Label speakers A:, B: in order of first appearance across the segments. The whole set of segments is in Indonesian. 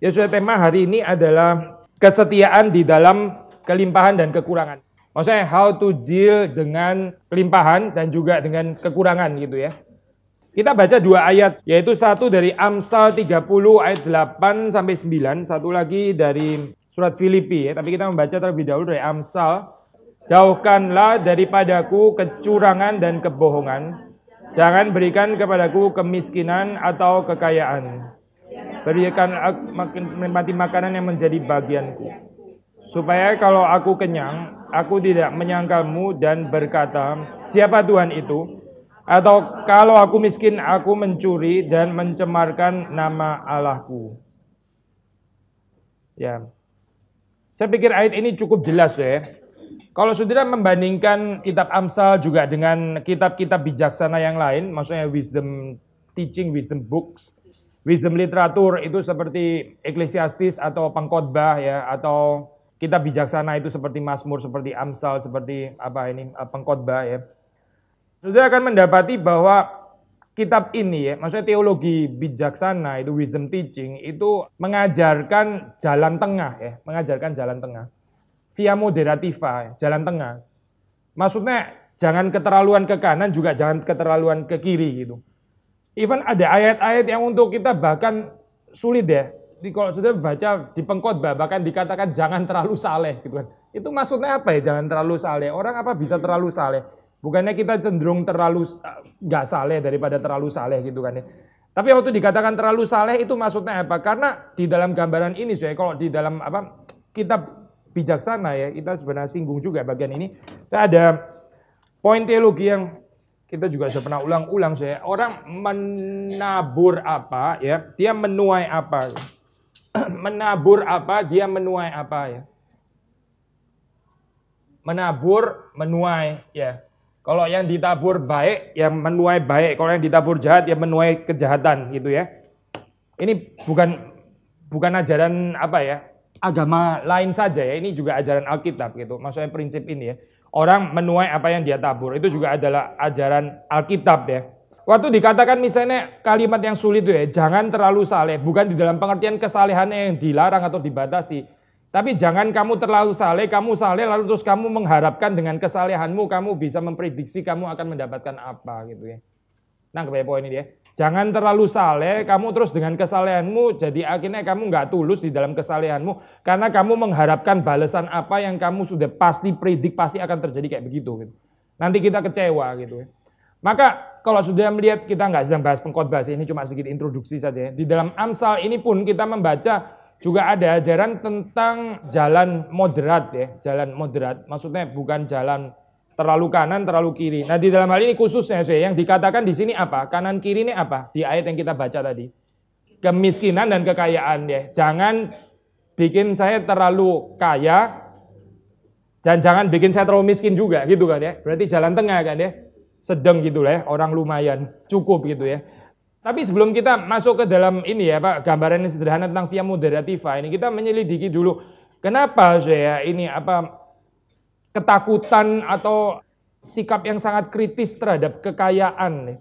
A: Ya sudah, tema hari ini adalah kesetiaan di dalam kelimpahan dan kekurangan. Maksudnya how to deal dengan kelimpahan dan juga dengan kekurangan gitu ya. Kita baca dua ayat, yaitu satu dari Amsal 30 ayat 8 sampai 9, satu lagi dari surat Filipi ya. Tapi kita membaca terlebih dahulu dari Amsal. Jauhkanlah daripadaku kecurangan dan kebohongan. Jangan berikan kepadaku kemiskinan atau kekayaan. Berikan menikmati makanan yang menjadi bagianku. Supaya kalau aku kenyang, aku tidak menyangkalmu dan berkata, siapa Tuhan itu? Atau kalau aku miskin, aku mencuri dan mencemarkan nama Allahku. Ya, saya pikir ayat ini cukup jelas ya. Kalau saudara membandingkan kitab Amsal juga dengan kitab-kitab bijaksana yang lain, maksudnya wisdom teaching, wisdom books, wisdom literatur itu seperti Ecclesiastes atau Pengkhotbah ya, atau kitab bijaksana itu seperti Mazmur, seperti Amsal, seperti Pengkhotbah ya. Saudara akan mendapati bahwa kitab ini ya, maksudnya teologi bijaksana itu wisdom teaching itu mengajarkan jalan tengah ya, mengajarkan jalan tengah. Via moderativa, jalan tengah. Maksudnya jangan keterlaluan ke kanan juga jangan keterlaluan ke kiri gitu. Even ada ayat-ayat yang untuk kita bahkan sulit ya. Kalau sudah baca di Pengkhotbah bahkan dikatakan jangan terlalu saleh gitu kan. Itu maksudnya apa ya jangan terlalu saleh? Orang apa bisa terlalu saleh? Bukannya kita cenderung terlalu nggak saleh daripada terlalu saleh gitu kan ya. Tapi waktu dikatakan terlalu saleh itu maksudnya apa? Karena di dalam gambaran ini saya kalau di dalam kitab bijaksana ya, kita sebenarnya singgung juga bagian ini. Ada poin teologi yang kita juga sudah pernah ulang-ulang saya. Orang menabur apa ya, dia menuai apa. Menabur apa, dia menuai apa ya. Menabur, menuai ya. Kalau yang ditabur baik, ya menuai baik. Kalau yang ditabur jahat, ya menuai kejahatan gitu ya. Ini bukan ajaran apa ya, agama lain saja ya, ini juga ajaran Alkitab gitu. Maksudnya prinsip ini ya. Orang menuai apa yang dia tabur, itu juga adalah ajaran Alkitab ya. Waktu dikatakan misalnya kalimat yang sulit itu ya, jangan terlalu saleh, bukan di dalam pengertian kesalehannya yang dilarang atau dibatasi. Tapi jangan kamu terlalu saleh, kamu saleh lalu terus kamu mengharapkan dengan kesalehanmu kamu bisa memprediksi kamu akan mendapatkan apa gitu ya. Nah, kebayang poin ini ya. Jangan terlalu saleh, kamu terus dengan kesalehanmu, jadi akhirnya kamu nggak tulus di dalam kesalehanmu, karena kamu mengharapkan balasan apa yang kamu sudah pasti predik, pasti akan terjadi kayak begitu. Gitu. Nanti kita kecewa gitu ya. Maka kalau sudah melihat, kita nggak sedang bahas Pengkhotbah, ini cuma sedikit introduksi saja ya. Di dalam Amsal ini pun kita membaca juga ada ajaran tentang jalan moderat ya, jalan moderat, maksudnya bukan jalan terlalu kanan, terlalu kiri. Nah di dalam hal ini khususnya yang dikatakan di sini apa? Kanan kiri ini apa? Di ayat yang kita baca tadi. Kemiskinan dan kekayaan ya. Jangan bikin saya terlalu kaya dan jangan bikin saya terlalu miskin juga gitu kan ya. Berarti jalan tengah kan ya. Sedang gitu lah ya, orang lumayan, cukup gitu ya. Tapi sebelum kita masuk ke dalam ini ya Pak, gambaran yang sederhana tentang via moderativa ini kita menyelidiki dulu kenapa saya ini ketakutan atau sikap yang sangat kritis terhadap kekayaan.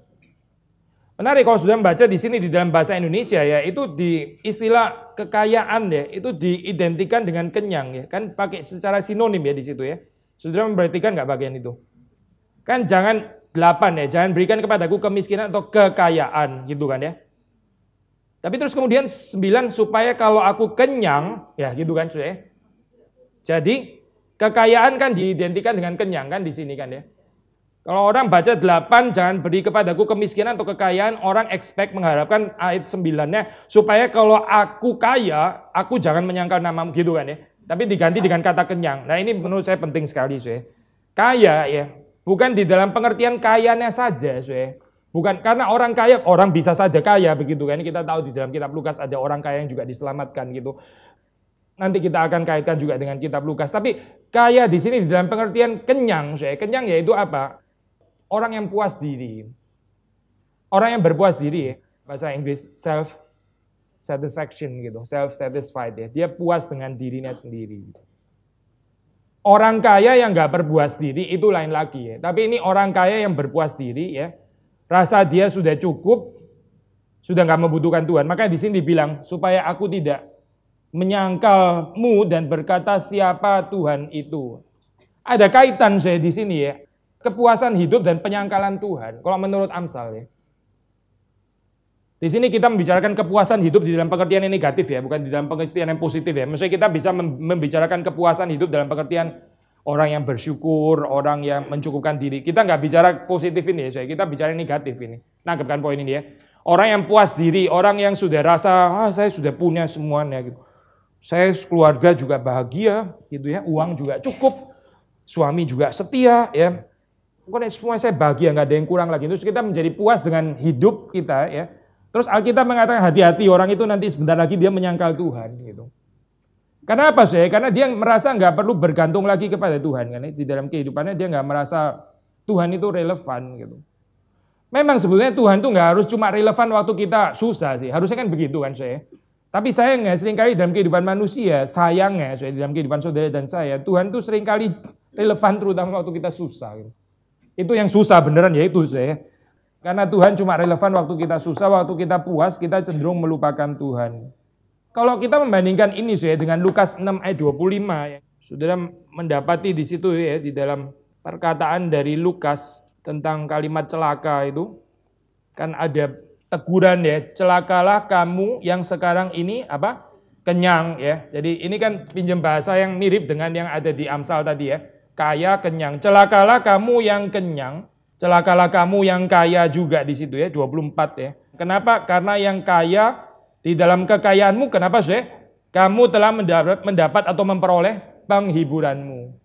A: Menarik kalau sudah membaca di sini di dalam bahasa Indonesia ya, itu di istilah kekayaan ya, itu diidentikan dengan kenyang ya, kan pakai secara sinonim ya di situ ya. Sudah memperhatikan nggak bagian itu? Kan jangan 8 ya, jangan berikan kepadaku kemiskinan atau kekayaan gitu kan ya. Tapi terus kemudian 9 supaya kalau aku kenyang ya gitu kan sudah ya. Jadi kekayaan kan diidentikan dengan kenyang kan di sini kan ya. Kalau orang baca 8 jangan beri kepadaku kemiskinan atau kekayaan, orang expect mengharapkan ayat 9-nya supaya kalau aku kaya, aku jangan menyangkal namamu gitu kan ya. Tapi diganti dengan kata kenyang. Nah ini menurut saya penting sekali saya. Kaya ya, bukan di dalam pengertian kayanya saja saya. Bukan karena orang kaya, orang bisa saja kaya begitu kan. Kita tahu di dalam kitab Lukas ada orang kaya yang juga diselamatkan gitu. Nanti kita akan kaitkan juga dengan kitab Lukas. Tapi kaya di sini di dalam pengertian kenyang, saya. Kenyang yaitu apa? Orang yang puas diri. Orang yang berpuas diri, bahasa Inggris self satisfaction gitu, self satisfied ya. Dia puas dengan dirinya sendiri. Orang kaya yang nggak berpuas diri itu lain lagi ya. Tapi ini orang kaya yang berpuas diri ya. Rasa dia sudah cukup, sudah nggak membutuhkan Tuhan. Makanya di sini dibilang supaya aku tidak menyangkalmu dan berkata siapa Tuhan itu. Ada kaitan saya di sini ya. Kepuasan hidup dan penyangkalan Tuhan. Kalau menurut Amsal ya. Di sini kita membicarakan kepuasan hidup di dalam pengertian yang negatif ya, bukan di dalam pengertian yang positif ya. Maksudnya kita bisa membicarakan kepuasan hidup dalam pengertian orang yang bersyukur, orang yang mencukupkan diri. Kita nggak bicara positif ini ya, kita bicara negatif ini. Nangkepkan poin ini ya. Orang yang puas diri, orang yang sudah rasa, saya sudah punya semuanya gitu. Saya keluarga juga bahagia gitu ya, uang juga cukup, suami juga setia ya. Pokoknya semua saya bahagia, nggak ada yang kurang lagi. Terus kita menjadi puas dengan hidup kita ya. Terus Alkitab mengatakan hati-hati orang itu nanti sebentar lagi dia menyangkal Tuhan gitu. Karena apa sih? Karena dia merasa nggak perlu bergantung lagi kepada Tuhan kan? Di dalam kehidupannya dia nggak merasa Tuhan itu relevan gitu. Memang sebetulnya Tuhan itu nggak harus cuma relevan waktu kita susah sih. Harusnya kan begitu kan saya. Tapi sayangnya seringkali dalam kehidupan manusia, sayangnya saya dalam kehidupan saudara dan saya, Tuhan itu seringkali relevan terutama waktu kita susah. Gitu. Itu yang susah beneran ya itu saya. Karena Tuhan cuma relevan waktu kita susah, waktu kita puas, kita cenderung melupakan Tuhan. Kalau kita membandingkan ini saya dengan Lukas 6 ayat 25, ya, saudara mendapati di situ ya, di dalam perkataan dari Lukas tentang kalimat celaka itu, kan ada teguran ya, celakalah kamu yang sekarang ini apa? Kenyang ya. Jadi ini kan pinjam bahasa yang mirip dengan yang ada di Amsal tadi ya. Kaya, kenyang. Celakalah kamu yang kenyang. Celakalah kamu yang kaya juga di situ ya, 24 ya. Kenapa? Karena yang kaya di dalam kekayaanmu, kenapa sih? Kamu telah mendapat atau memperoleh penghiburanmu.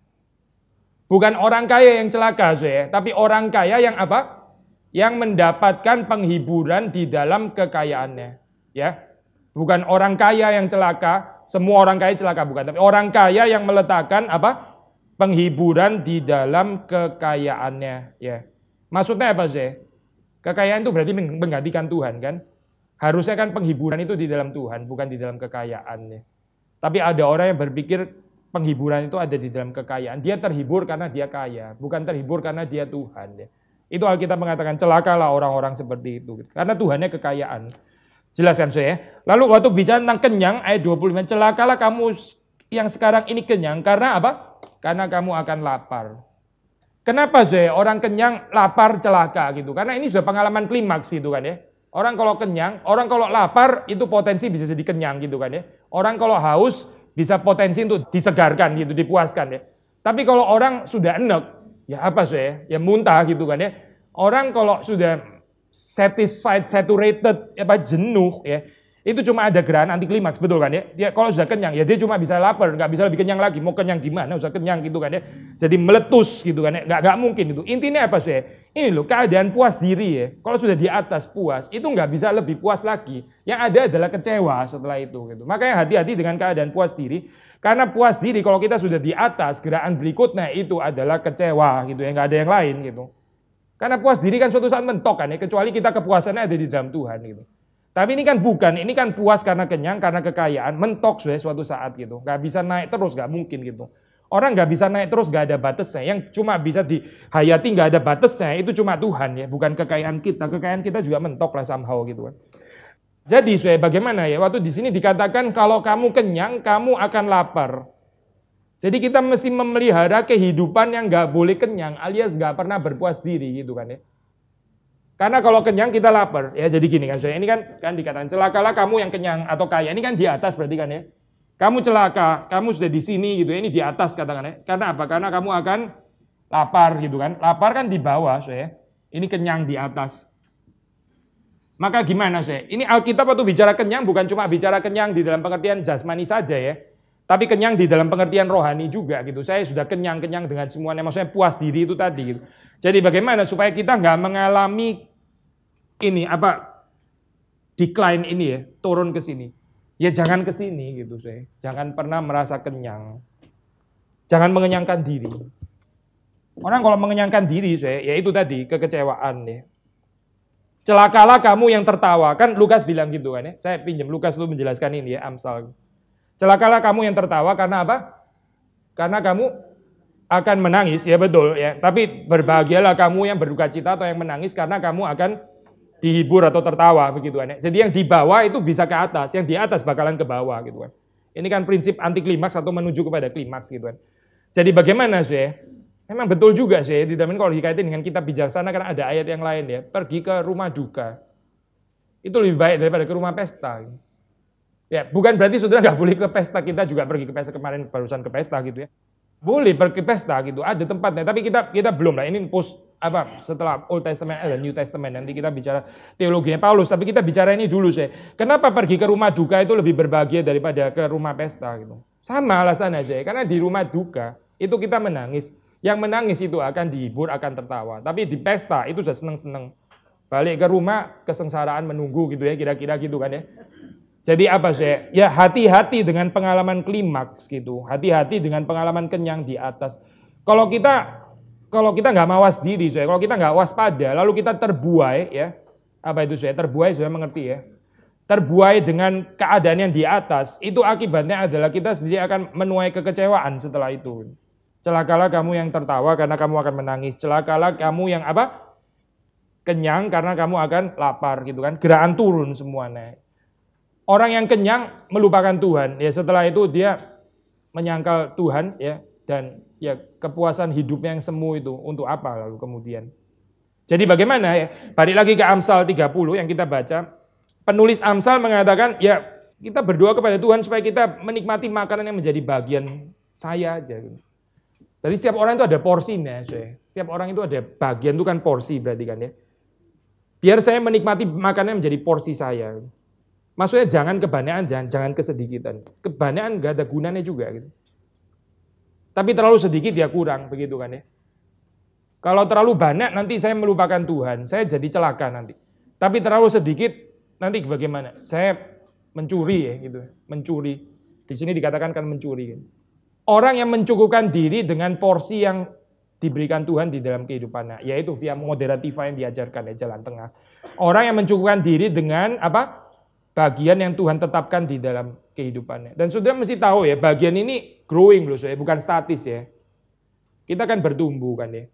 A: Bukan orang kaya yang celaka sih, tapi orang kaya yang apa? Yang mendapatkan penghiburan di dalam kekayaannya, ya. Bukan orang kaya yang celaka, semua orang kaya celaka bukan, tapi orang kaya yang meletakkan apa? Penghiburan di dalam kekayaannya, ya. Maksudnya apa sih? Kekayaan itu berarti menggantikan Tuhan kan? Harusnya kan penghiburan itu di dalam Tuhan, bukan di dalam kekayaannya. Tapi ada orang yang berpikir penghiburan itu ada di dalam kekayaan. Dia terhibur karena dia kaya, bukan terhibur karena dia Tuhan. Ya. Itu Alkitab mengatakan celakalah orang-orang seperti itu. Karena Tuhannya kekayaan. Jelaskan saya. Lalu waktu bicara tentang kenyang, ayat 25, celakalah kamu yang sekarang ini kenyang. Karena apa? Karena kamu akan lapar. Kenapa sih orang kenyang, lapar, celaka gitu? Karena ini sudah pengalaman klimaks gitu kan ya. Orang kalau kenyang, orang kalau lapar itu potensi bisa jadi kenyang gitu kan ya. Orang kalau haus bisa potensi untuk disegarkan gitu, dipuaskan ya. Tapi kalau orang sudah enek, ya apa sih ya muntah gitu kan ya. Orang kalau sudah satisfied, saturated, apa jenuh ya. Itu cuma ada gerakan anti klimaks, betul kan ya? Dia kalau sudah kenyang, ya dia cuma bisa lapar, nggak bisa lebih kenyang lagi. Mau kenyang gimana? Sudah kenyang gitu kan ya? Jadi meletus gitu kan ya? Nggak mungkin itu. Intinya apa sih? Ini loh keadaan puas diri ya. Kalau sudah di atas puas, itu nggak bisa lebih puas lagi. Yang ada adalah kecewa setelah itu. Gitu. Makanya hati-hati dengan keadaan puas diri. Karena puas diri kalau kita sudah di atas, gerakan berikutnya itu adalah kecewa gitu ya. Nggak ada yang lain gitu. Karena puas diri kan suatu saat mentok kan ya. Kecuali kita kepuasannya ada di dalam Tuhan gitu. Tapi ini kan bukan, ini kan puas karena kenyang, karena kekayaan, mentok suatu saat gitu. Gak bisa naik terus, gak mungkin gitu. Orang gak bisa naik terus, gak ada batasnya. Yang cuma bisa dihayati gak ada batasnya, itu cuma Tuhan ya, bukan kekayaan kita. Kekayaan kita juga mentok lah somehow gitu kan. Jadi bagaimana ya, waktu di sini dikatakan kalau kamu kenyang, kamu akan lapar. Jadi kita mesti memelihara kehidupan yang gak boleh kenyang, alias gak pernah berpuas diri gitu kan ya. Karena kalau kenyang kita lapar, ya jadi gini kan, ini kan dikatakan celakalah kamu yang kenyang atau kaya, ini kan di atas berarti kan ya. Kamu celaka, kamu sudah di sini gitu ya, ini di atas katakan ya. Karena apa? Karena kamu akan lapar gitu kan. Lapar kan di bawah, ini kenyang di atas. Maka gimana ini Alkitab waktu bicara kenyang bukan cuma bicara kenyang di dalam pengertian jasmani saja ya. Tapi kenyang di dalam pengertian rohani juga gitu. Saya sudah kenyang-kenyang dengan semuanya, maksudnya puas diri itu tadi gitu. Jadi bagaimana supaya kita nggak mengalami ini apa decline ini ya, turun ke sini. Ya jangan ke sini gitu saya. Jangan pernah merasa kenyang. Jangan mengenyangkan diri. Orang kalau mengenyangkan diri saya, ya itu tadi kekecewaan ya. Celakalah kamu yang tertawa. Kan Lukas bilang gitu kan ya. Saya pinjam Lukas itu menjelaskan ini ya, Amsal. Celakalah kamu yang tertawa karena apa? Karena kamu akan menangis, ya betul ya. Tapi berbahagialah kamu yang berduka cita atau yang menangis karena kamu akan dihibur atau tertawa begitu kan ya. Jadi yang di bawah itu bisa ke atas, yang di atas bakalan ke bawah gitu kan. Ini kan prinsip anti klimaks atau menuju kepada klimaks gitu kan. Jadi bagaimana sih? Memang betul juga sih di dalam ini kalau dikaitin dengan kitab bijaksana kan ada ayat yang lain ya. Pergi ke rumah duka. Itu lebih baik daripada ke rumah pesta. Ya, bukan berarti saudara nggak boleh ke pesta, kita juga pergi ke pesta kemarin barusan ke pesta gitu ya. Boleh pergi ke pesta gitu, ada tempatnya. Tapi kita belum lah. Ini setelah Old Testament dan New Testament nanti kita bicara teologinya Paulus. Tapi kita bicara ini dulu sih. Kenapa pergi ke rumah duka itu lebih berbahagia daripada ke rumah pesta gitu? Sama alasan aja. Karena di rumah duka itu kita menangis. Yang menangis itu akan dihibur, akan tertawa. Tapi di pesta itu sudah seneng-seneng. Balik ke rumah kesengsaraan menunggu gitu ya, kira-kira gitu kan ya. Jadi apa sih? Ya hati-hati dengan pengalaman klimaks gitu. Hati-hati dengan pengalaman kenyang di atas. Kalau kita nggak mawas diri, kalau kita nggak waspada, lalu kita terbuai ya. Apa itu saya? Terbuai sudah mengerti ya. Terbuai dengan keadaan yang di atas, itu akibatnya adalah kita sendiri akan menuai kekecewaan setelah itu. Celakalah kamu yang tertawa karena kamu akan menangis. Celakalah kamu yang apa? Kenyang karena kamu akan lapar gitu kan. Gerakan turun semuanya. Orang yang kenyang melupakan Tuhan, ya setelah itu dia menyangkal Tuhan, ya dan ya kepuasan hidupnya yang semu itu untuk apa lalu kemudian? Jadi bagaimana ya? Balik lagi ke Amsal 30 yang kita baca, penulis Amsal mengatakan ya kita berdoa kepada Tuhan supaya kita menikmati makanan yang menjadi bagian saya aja. Jadi setiap orang itu ada porsinya, setiap orang itu ada bagian itu kan porsi berarti kan ya. Biar saya menikmati makanan yang menjadi porsi saya. Maksudnya jangan kebanyakan, jangan kesedikitan. Kebanyakan nggak ada gunanya juga gitu. Tapi terlalu sedikit ya kurang, begitu kan ya. Kalau terlalu banyak nanti saya melupakan Tuhan, saya jadi celaka nanti. Tapi terlalu sedikit nanti bagaimana? Saya mencuri ya gitu, mencuri. Di sini dikatakan kan mencuri. Gitu. Orang yang mencukupkan diri dengan porsi yang diberikan Tuhan di dalam kehidupannya, yaitu via moderativa yang diajarkan ya jalan tengah. Orang yang mencukupkan diri dengan apa? Bagian yang Tuhan tetapkan di dalam kehidupannya. Dan saudara mesti tahu ya, bagian ini growing loh, bukan statis ya. Kita kan bertumbuh kan ya.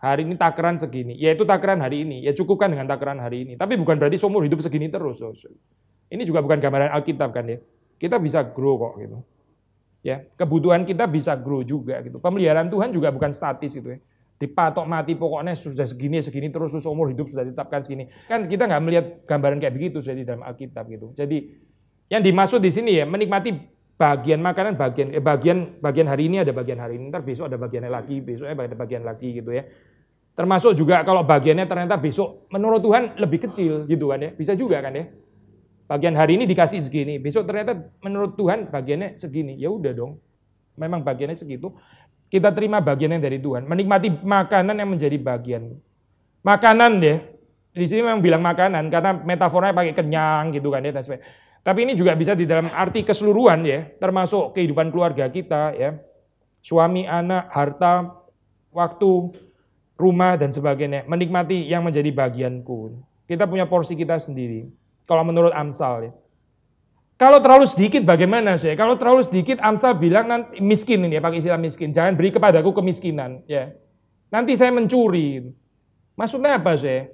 A: Hari ini takaran segini, yaitu takaran hari ini. Ya cukupkan dengan takaran hari ini. Tapi bukan berarti seumur hidup segini terus. Ini juga bukan gambaran Alkitab kan ya. Kita bisa grow kok gitu. Ya, kebutuhan kita bisa grow juga gitu. Pemeliharaan Tuhan juga bukan statis gitu ya. Dipatok mati pokoknya sudah segini terus umur hidup sudah ditetapkan segini. Kan kita nggak melihat gambaran kayak begitu di dalam Alkitab gitu. Jadi yang dimaksud di sini ya menikmati bagian makanan bagian hari ini ada bagian hari ini, ntar besok ada bagiannya lagi, besoknya ada bagian lagi gitu ya. Termasuk juga kalau bagiannya ternyata besok menurut Tuhan lebih kecil gitu kan ya. Bisa juga kan ya. Bagian hari ini dikasih segini, besok ternyata menurut Tuhan bagiannya segini. Ya udah dong. Memang bagiannya segitu. Kita terima bagian yang dari Tuhan, menikmati makanan yang menjadi bagian. Makanan deh, di sini memang bilang makanan karena metaforanya pakai kenyang gitu kan ya. Tapi ini juga bisa di dalam arti keseluruhan ya, termasuk kehidupan keluarga kita ya, suami, anak, harta, waktu, rumah dan sebagainya. Menikmati yang menjadi bagianku. Kita punya porsi kita sendiri. Kalau menurut Amsal ya. Kalau terlalu sedikit bagaimana sih? Kalau terlalu sedikit Amsal bilang nanti miskin ini ya, pakai istilah miskin. Jangan beri kepadaku kemiskinan ya. Nanti saya mencuri. Maksudnya apa sih?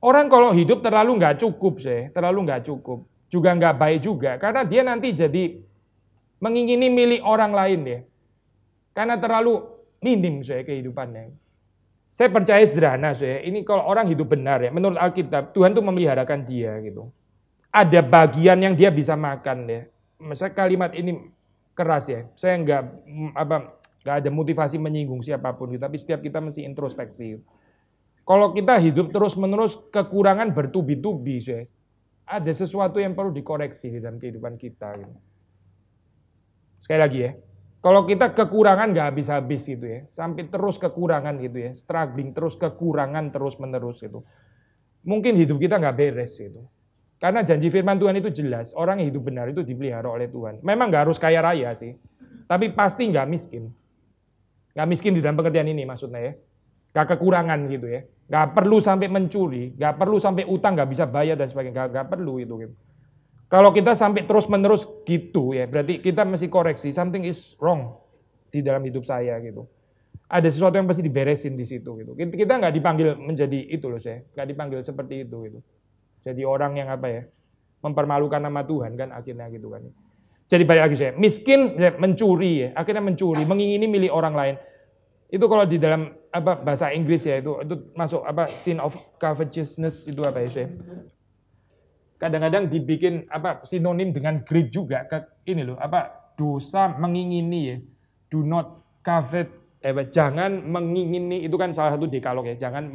A: Orang kalau hidup terlalu nggak cukup sih, terlalu nggak cukup. Juga nggak baik juga karena dia nanti jadi mengingini milik orang lain ya. Karena terlalu minim sih kehidupannya. Saya percaya sederhana sih. Ini kalau orang hidup benar ya, menurut Alkitab Tuhan tuh memeliharakan dia gitu. Ada bagian yang dia bisa makan ya. Misalnya kalimat ini keras ya. Saya nggak ada motivasi menyinggung siapapun, tapi setiap kita mesti introspeksi. Kalau kita hidup terus-menerus kekurangan bertubi-tubi, ada sesuatu yang perlu dikoreksi di dalam kehidupan kita. Gitu. Sekali lagi ya. Kalau kita kekurangan nggak habis-habis gitu ya, sampai terus kekurangan gitu ya, struggling terus kekurangan terus-menerus gitu. Mungkin hidup kita nggak beres gitu. Karena janji firman Tuhan itu jelas, orang yang hidup benar itu dipelihara oleh Tuhan. Memang nggak harus kaya raya sih, tapi pasti nggak miskin. Nggak miskin di dalam pengertian ini maksudnya ya. Nggak kekurangan gitu ya. Nggak perlu sampai mencuri, nggak perlu sampai utang nggak bisa bayar dan sebagainya. Nggak perlu itu gitu. Kalau kita sampai terus-menerus gitu ya, berarti kita mesti koreksi, something is wrong di dalam hidup saya gitu. Ada sesuatu yang pasti diberesin di situ gitu. Kita nggak dipanggil menjadi itu loh saya, nggak dipanggil seperti itu gitu. Jadi orang yang mempermalukan nama Tuhan kan akhirnya gitu kan. Jadi balik lagi saya, miskin ya, mencuri ya, akhirnya mencuri, mengingini milik orang lain. Itu kalau di dalam bahasa Inggris ya itu masuk sin of covetousness itu apa ya saya? Kadang-kadang dibikin sinonim dengan greed juga. Ini loh dosa mengingini ya. Do not covet, jangan mengingini, itu kan salah satu dekalog ya. Jangan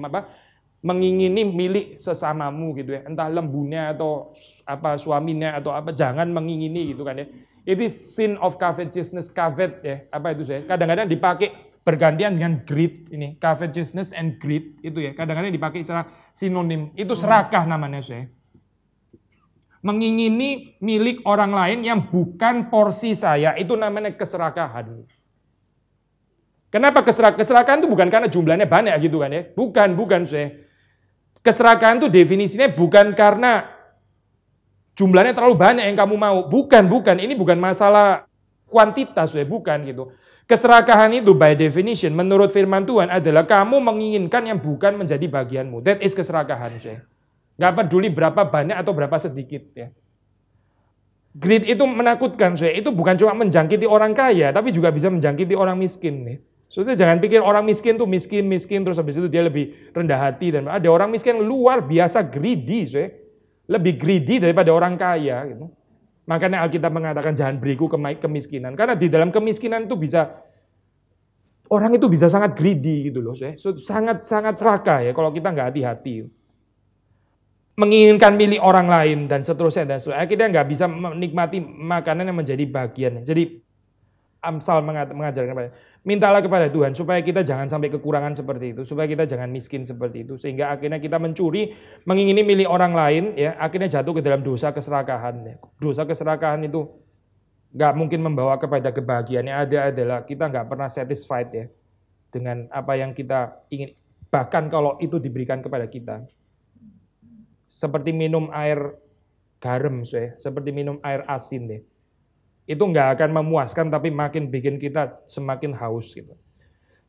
A: mengingini milik sesamamu gitu ya, entah lembunya atau suaminya atau jangan mengingini gitu kan ya. Itu sin of covetousness, covet ya, itu saya. Kadang-kadang dipakai bergantian dengan greed ini, covetousness and greed itu ya. Kadang-kadang dipakai secara sinonim. Itu serakah namanya saya. Mengingini milik orang lain yang bukan porsi saya, itu namanya keserakahan. Kenapa keserakahan itu bukan karena jumlahnya banyak gitu kan ya. Bukan saya. Keserakahan itu definisinya bukan karena jumlahnya terlalu banyak yang kamu mau. Bukan. Ini bukan masalah kuantitas ya, bukan gitu. Keserakahan itu by definition menurut firman Tuhan adalah kamu menginginkan yang bukan menjadi bagianmu. That is keserakahan saya. Gak peduli berapa banyak atau berapa sedikit ya. Greed itu menakutkan saya. Itu bukan cuma menjangkiti orang kaya, tapi juga bisa menjangkiti orang miskin nih. Soalnya jangan pikir orang miskin tuh miskin terus habis itu dia lebih rendah hati, dan ada orang miskin luar biasa greedy, lebih greedy daripada orang kaya gitu. Makanya Alkitab mengatakan jangan beriku kemiskinan, karena di dalam kemiskinan itu orang itu bisa sangat greedy gitu loh, sangat serakah ya kalau kita nggak hati-hati. Menginginkan milik orang lain dan seterusnya. Kita nggak bisa menikmati makanan yang menjadi bagian. Jadi Amsal mengajarkan kepada mintalah kepada Tuhan supaya kita jangan sampai kekurangan seperti itu, supaya kita jangan miskin seperti itu, sehingga akhirnya kita mencuri, mengingini milik orang lain, ya akhirnya jatuh ke dalam dosa keserakahan. Ya. Dosa keserakahan itu nggak mungkin membawa kepada kebahagiaan. Yang ada adalah kita nggak pernah satisfied ya dengan apa yang kita ingin, bahkan kalau itu diberikan kepada kita. Seperti minum air garam, seperti minum air asin deh. Itu nggak akan memuaskan, tapi makin bikin kita semakin haus gitu.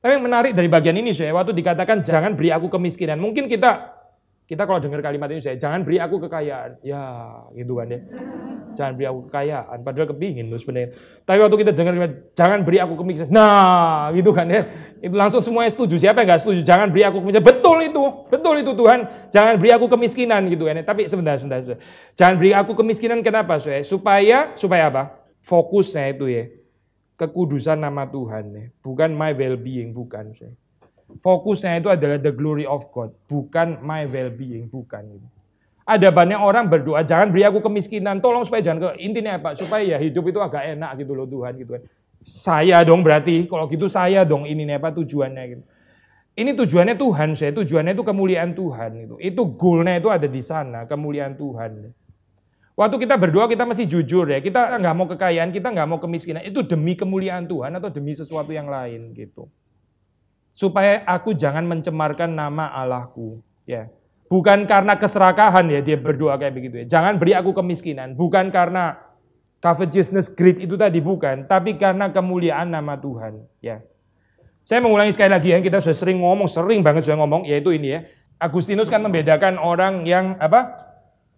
A: Tapi yang menarik dari bagian ini, waktu dikatakan jangan beri aku kemiskinan, mungkin kita kalau dengar kalimat ini, jangan beri aku kekayaan, ya gitu kan ya. Jangan beri aku kekayaan, padahal kepingin loh sebenarnya. Tapi waktu kita dengar jangan beri aku kemiskinan, nah gitu kan ya. Itu langsung semuanya setuju. Siapa yang nggak setuju? Jangan beri aku kemiskinan. Betul itu Tuhan. Jangan beri aku kemiskinan gitu kan. Tapi sebentar. Jangan beri aku kemiskinan kenapa? Supaya apa? Fokusnya itu ya, kekudusan nama Tuhan ya. Bukan my well-being, bukan. Fokusnya itu adalah the glory of God, bukan my well-being, bukan. Ada banyak orang berdoa, jangan beri aku kemiskinan, tolong supaya jangan intinya apa? Supaya ya hidup itu agak enak gitu loh Tuhan gitu kan. Saya dong berarti, kalau gitu saya dong ini tujuannya gitu. Ini tujuannya Tuhan, tujuannya itu kemuliaan Tuhan gitu. Itu goalnya itu ada di sana, kemuliaan Tuhan. Waktu kita berdoa kita mesti jujur ya, kita nggak mau kekayaan, kita nggak mau kemiskinan, itu demi kemuliaan Tuhan atau demi sesuatu yang lain gitu. Supaya aku jangan mencemarkan nama Allahku, ya. Bukan karena keserakahan ya dia berdoa kayak begitu ya. Jangan beri aku kemiskinan, bukan karena covetousness, greed itu tadi bukan, tapi karena kemuliaan nama Tuhan, ya. Saya mengulangi sekali lagi yang kita sudah sering banget ngomong, yaitu ini ya. Agustinus kan membedakan orang yang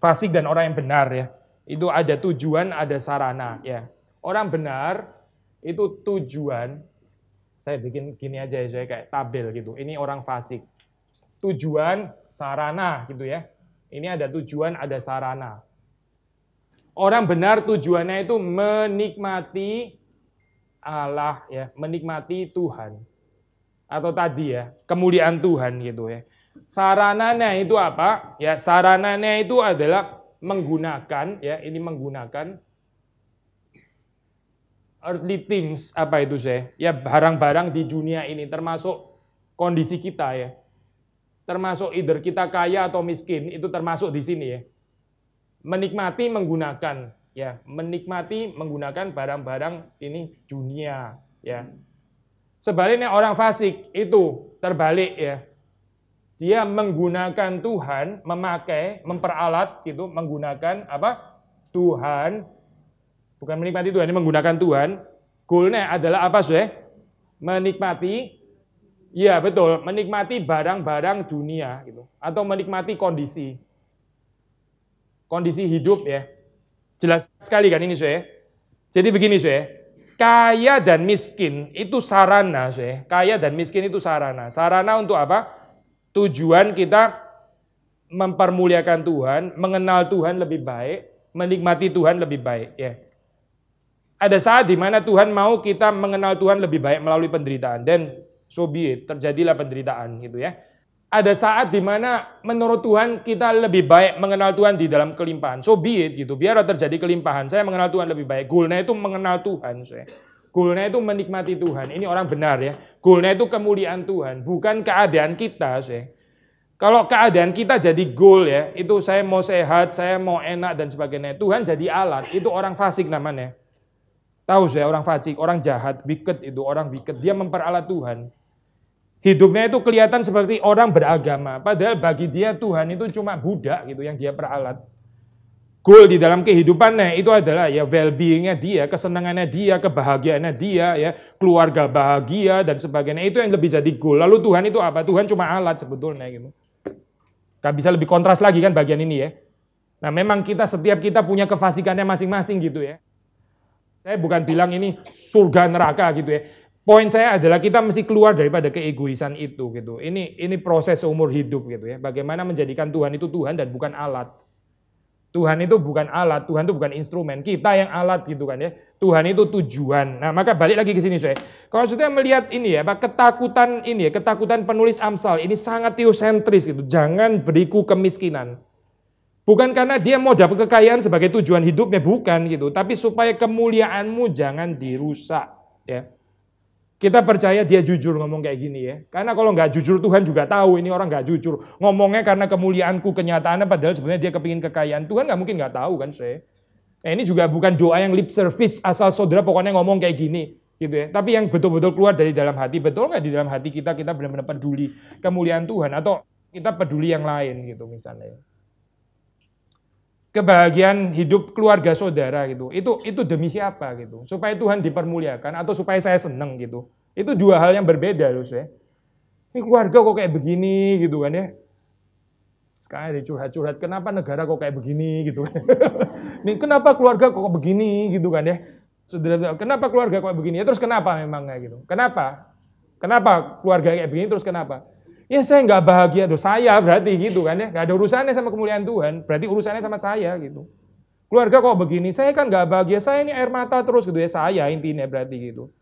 A: fasik dan orang yang benar ya. Itu ada tujuan, ada sarana ya. Orang benar itu tujuan. Saya bikin gini aja ya, kayak tabel gitu. Ini orang fasik. Tujuan, sarana gitu ya. Ini ada tujuan, ada sarana. Orang benar tujuannya itu menikmati Allah ya, menikmati Tuhan. Atau tadi ya, kemuliaan Tuhan gitu ya. Sarananya itu apa? Ya, sarananya itu adalah menggunakan ya, ini menggunakan earthly things, apa itu ya, barang-barang di dunia ini termasuk kondisi kita ya. Termasuk either kita kaya atau miskin, itu termasuk di sini ya. Menikmati menggunakan ya, menikmati menggunakan barang-barang ini dunia ya. Sebaliknya orang fasik itu terbalik ya. Dia menggunakan Tuhan, memakai, memperalat gitu, menggunakan apa? Tuhan, bukan menikmati Tuhan, ini menggunakan Tuhan. Goalnya adalah apa, menikmati, ya betul, menikmati barang-barang dunia gitu, atau menikmati kondisi hidup ya. Jelas sekali kan ini, Jadi begini, kaya dan miskin itu sarana, kaya dan miskin itu sarana. Sarana untuk apa? Tujuan kita mempermuliakan Tuhan, mengenal Tuhan lebih baik, menikmati Tuhan lebih baik. Ya. Ada saat di mana Tuhan mau kita mengenal Tuhan lebih baik melalui penderitaan, dan so be it, terjadilah penderitaan gitu ya. Ada saat di mana menurut Tuhan kita lebih baik mengenal Tuhan di dalam kelimpahan. So be it gitu. Biar terjadi kelimpahan. Saya mengenal Tuhan lebih baik. Goalnya itu mengenal Tuhan. Goalnya itu menikmati Tuhan. Ini orang benar ya. Goalnya itu kemuliaan Tuhan. Bukan keadaan kita. Kalau keadaan kita jadi goal ya. Itu saya mau sehat, saya mau enak dan sebagainya. Tuhan jadi alat. Itu orang fasik namanya. Tahu saya orang fasik, orang jahat, wicked itu. Orang wicked. Dia memperalat Tuhan. Hidupnya itu kelihatan seperti orang beragama, padahal bagi dia Tuhan itu cuma budak gitu yang dia peralat. Goal di dalam kehidupannya itu adalah ya well-being-nya dia, kesenangannya dia, kebahagiaannya dia, ya keluarga bahagia dan sebagainya. Itu yang lebih jadi goal. Lalu Tuhan itu apa? Tuhan cuma alat sebetulnya gitu. Gak bisa lebih kontras lagi kan bagian ini ya. Nah memang setiap kita punya kefasikannya masing-masing gitu ya. Saya bukan bilang ini surga neraka gitu ya. Poin saya adalah kita mesti keluar daripada keegoisan itu gitu. Ini proses seumur hidup gitu ya. Bagaimana menjadikan Tuhan itu Tuhan dan bukan alat. Tuhan itu bukan alat, Tuhan itu bukan instrumen. Kita yang alat gitu kan ya. Tuhan itu tujuan. Nah, maka balik lagi ke sini saya. Kalau sudah melihat ini ya, ketakutan penulis Amsal ini sangat teosentris gitu. Jangan beriku kemiskinan. Bukan karena dia mau dapat kekayaan sebagai tujuan hidupnya, bukan gitu. Tapi supaya kemuliaanmu jangan dirusak ya. Kita percaya dia jujur ngomong kayak gini ya. Karena kalau nggak jujur Tuhan juga tahu ini orang nggak jujur. Ngomongnya karena kemuliaanku, kenyataannya padahal sebenarnya dia kepingin kekayaan. Tuhan nggak mungkin nggak tahu kan saya. Ini juga bukan doa yang lip service asal saudara pokoknya ngomong kayak gini gitu ya. Tapi yang betul-betul keluar dari dalam hati. Betul nggak di dalam hati kita benar-benar peduli kemuliaan Tuhan atau kita peduli yang lain gitu misalnya. Kebahagiaan hidup keluarga saudara gitu. Itu demi siapa gitu? Supaya Tuhan dipermuliakan atau supaya saya senang gitu. Itu dua hal yang berbeda loh ya. Ini keluarga kok kayak begini gitu kan ya. Sekarang ada curhat-curhat, kenapa negara kok kayak begini gitu. Nih kenapa keluarga kok begini gitu kan ya. Saudara, kenapa keluarga kok begini? Ya terus kenapa memang kayak gitu? Kenapa? Kenapa keluarga kayak begini terus kenapa? Ya saya nggak bahagia, saya berarti gitu kan ya, nggak ada urusannya sama kemuliaan Tuhan, berarti urusannya sama saya gitu. Keluarga kok begini, saya kan nggak bahagia, saya ini air mata terus gitu ya, saya intinya berarti gitu.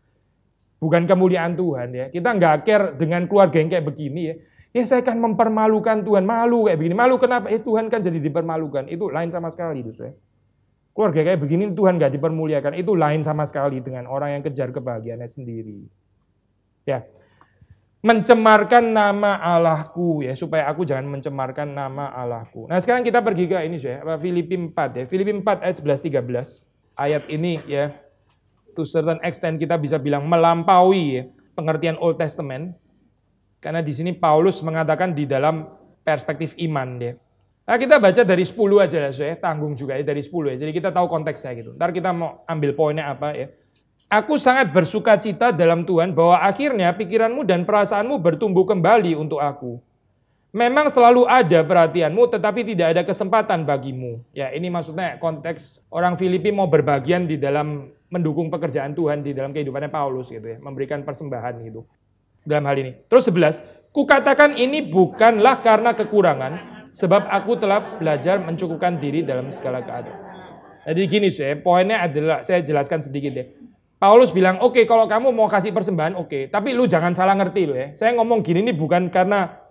A: Bukan kemuliaan Tuhan ya, kita nggak care dengan keluarga yang kayak begini ya. Ya saya kan mempermalukan Tuhan, malu kayak begini, malu kenapa? Tuhan kan jadi dipermalukan, itu lain sama sekali itu saya. Keluarga kayak begini Tuhan nggak dipermuliakan, itu lain sama sekali dengan orang yang kejar kebahagiaannya sendiri. Ya. Mencemarkan nama Allahku ya, supaya aku jangan mencemarkan nama Allahku. Nah sekarang kita pergi ke ini ya, Filipi 4 ya. Filipi 4 ayat 11-13. Ayat ini ya, to certain extent kita bisa bilang melampaui ya, pengertian Old Testament. Karena di sini Paulus mengatakan di dalam perspektif iman ya. Nah kita baca dari 10 aja ya, tanggung juga ya dari 10 ya. Jadi kita tahu konteksnya gitu. Ntar kita mau ambil poinnya apa ya. Aku sangat bersuka cita dalam Tuhan bahwa akhirnya pikiranmu dan perasaanmu bertumbuh kembali untuk aku. Memang selalu ada perhatianmu tetapi tidak ada kesempatan bagimu. Ya ini maksudnya konteks orang Filipi mau berbagian di dalam mendukung pekerjaan Tuhan di dalam kehidupannya Paulus gitu ya. Memberikan persembahan gitu. Dalam hal ini. Terus 11. Kukatakan ini bukanlah karena kekurangan. Sebab aku telah belajar mencukupkan diri dalam segala keadaan. Jadi gini poinnya adalah saya jelaskan sedikit deh. Paulus bilang, oke, kalau kamu mau kasih persembahan, oke. Tapi lu jangan salah ngerti loh ya. Saya ngomong gini ini bukan karena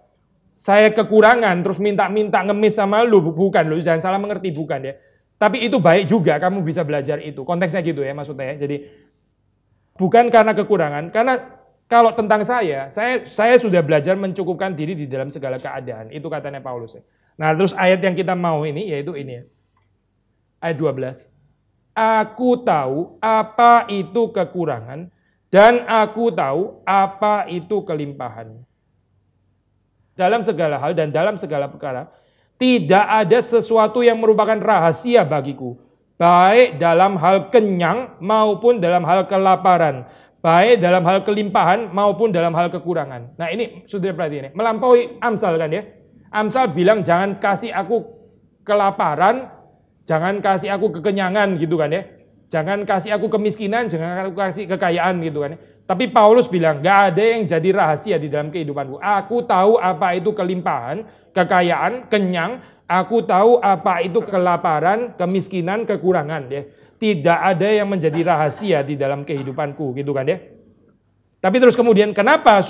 A: saya kekurangan, terus minta-minta ngemis sama lu. Bukan, lu jangan salah mengerti, bukan ya. Tapi itu baik juga, kamu bisa belajar itu. Konteksnya gitu ya maksudnya ya. Jadi, bukan karena kekurangan. Karena kalau tentang saya sudah belajar mencukupkan diri di dalam segala keadaan. Itu katanya Paulus ya. Nah, terus ayat yang kita mau ini, yaitu ini ya. Ayat 12. Aku tahu apa itu kekurangan dan aku tahu apa itu kelimpahan. Dalam segala hal dan dalam segala perkara, tidak ada sesuatu yang merupakan rahasia bagiku. Baik dalam hal kenyang maupun dalam hal kelaparan. Baik dalam hal kelimpahan maupun dalam hal kekurangan. Nah ini sudah perhatian ya. Melampaui Amsal kan ya. Amsal bilang jangan kasih aku kelaparan, jangan kasih aku kekenyangan gitu kan ya. Jangan kasih aku kemiskinan, jangan aku kasih kekayaan gitu kan. Tapi Paulus bilang, gak ada yang jadi rahasia di dalam kehidupanku. Aku tahu apa itu kelimpahan, kekayaan, kenyang. Aku tahu apa itu kelaparan, kemiskinan, kekurangan. Ya. Tidak ada yang menjadi rahasia di dalam kehidupanku gitu kan ya. Tapi terus kemudian kenapa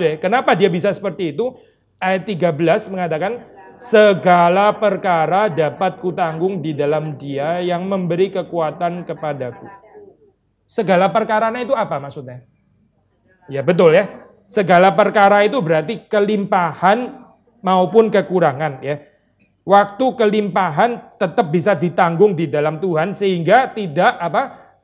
A: dia bisa seperti itu? Ayat 13 mengatakan, segala perkara dapat kutanggung di dalam Dia yang memberi kekuatan kepadaku. Segala perkaranya itu apa maksudnya? Ya betul ya. Segala perkara itu berarti kelimpahan maupun kekurangan ya. Waktu kelimpahan tetap bisa ditanggung di dalam Tuhan sehingga tidak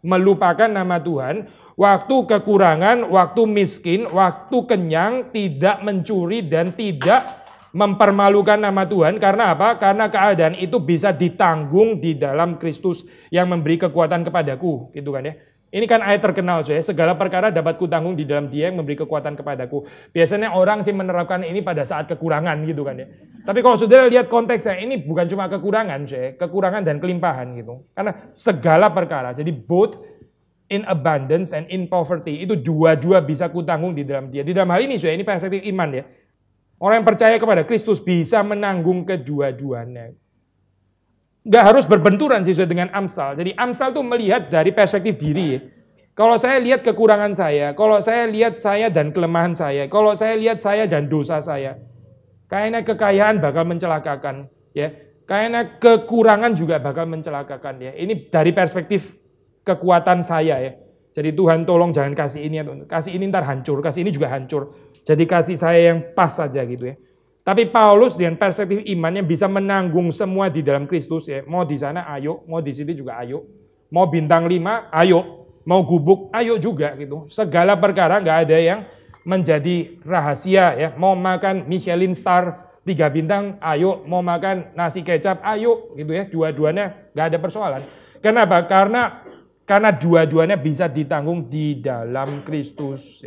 A: melupakan nama Tuhan. Waktu kekurangan, waktu miskin, waktu kenyang tidak mencuri dan tidak mempermalukan nama Tuhan. Karena apa? Karena keadaan itu bisa ditanggung di dalam Kristus yang memberi kekuatan kepadaku, gitu kan ya. Ini kan ayat terkenal, segala perkara dapat kutanggung di dalam Dia yang memberi kekuatan kepadaku. Biasanya orang sih menerapkan ini pada saat kekurangan, gitu kan ya. Tapi kalau saudara lihat konteksnya, ini bukan cuma kekurangan, kekurangan dan kelimpahan gitu. Karena segala perkara, jadi both in abundance and in poverty, itu dua-dua bisa kutanggung di dalam Dia. Di dalam hal ini, ini perspektif iman ya. Orang yang percaya kepada Kristus bisa menanggung kedua-duanya. Nggak harus berbenturan sesuai dengan Amsal. Jadi Amsal tuh melihat dari perspektif diri. Kalau saya lihat kekurangan saya, kalau saya lihat saya dan kelemahan saya, kalau saya lihat saya dan dosa saya, kayaknya kekayaan bakal mencelakakan. Ya, kayaknya kekurangan juga bakal mencelakakan. Ya, ini dari perspektif kekuatan saya ya. Jadi Tuhan tolong jangan kasih ini ntar hancur, kasih ini juga hancur. Jadi kasih saya yang pas saja gitu ya. Tapi Paulus dengan perspektif imannya bisa menanggung semua di dalam Kristus ya. Mau di sana ayo, mau di sini juga ayo. Mau bintang 5, ayo. Mau gubuk, ayo juga gitu. Segala perkara nggak ada yang menjadi rahasia ya. Mau makan Michelin star 3 bintang, ayo. Mau makan nasi kecap, ayo gitu ya. Dua-duanya nggak ada persoalan. Kenapa? Karena dua-duanya bisa ditanggung di dalam Kristus.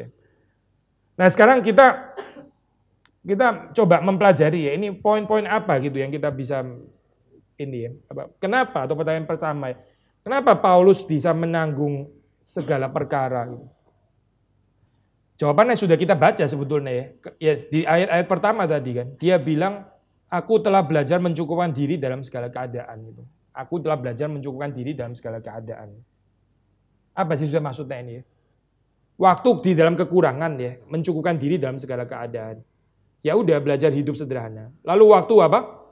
A: Nah sekarang kita coba mempelajari ya, ini poin-poin apa gitu yang kita bisa ini ya. Kenapa? Atau pertanyaan pertama ya, kenapa Paulus bisa menanggung segala perkara? Gitu. Jawabannya sudah kita baca sebetulnya ya. Ya di ayat-ayat pertama tadi kan, dia bilang, aku telah belajar mencukupkan diri dalam segala keadaan. Gitu. Aku telah belajar mencukupkan diri dalam segala keadaan. Apa sih sudah maksudnya ini ya? Waktu di dalam kekurangan ya, mencukupkan diri dalam segala keadaan. Ya udah belajar hidup sederhana. Lalu waktu apa?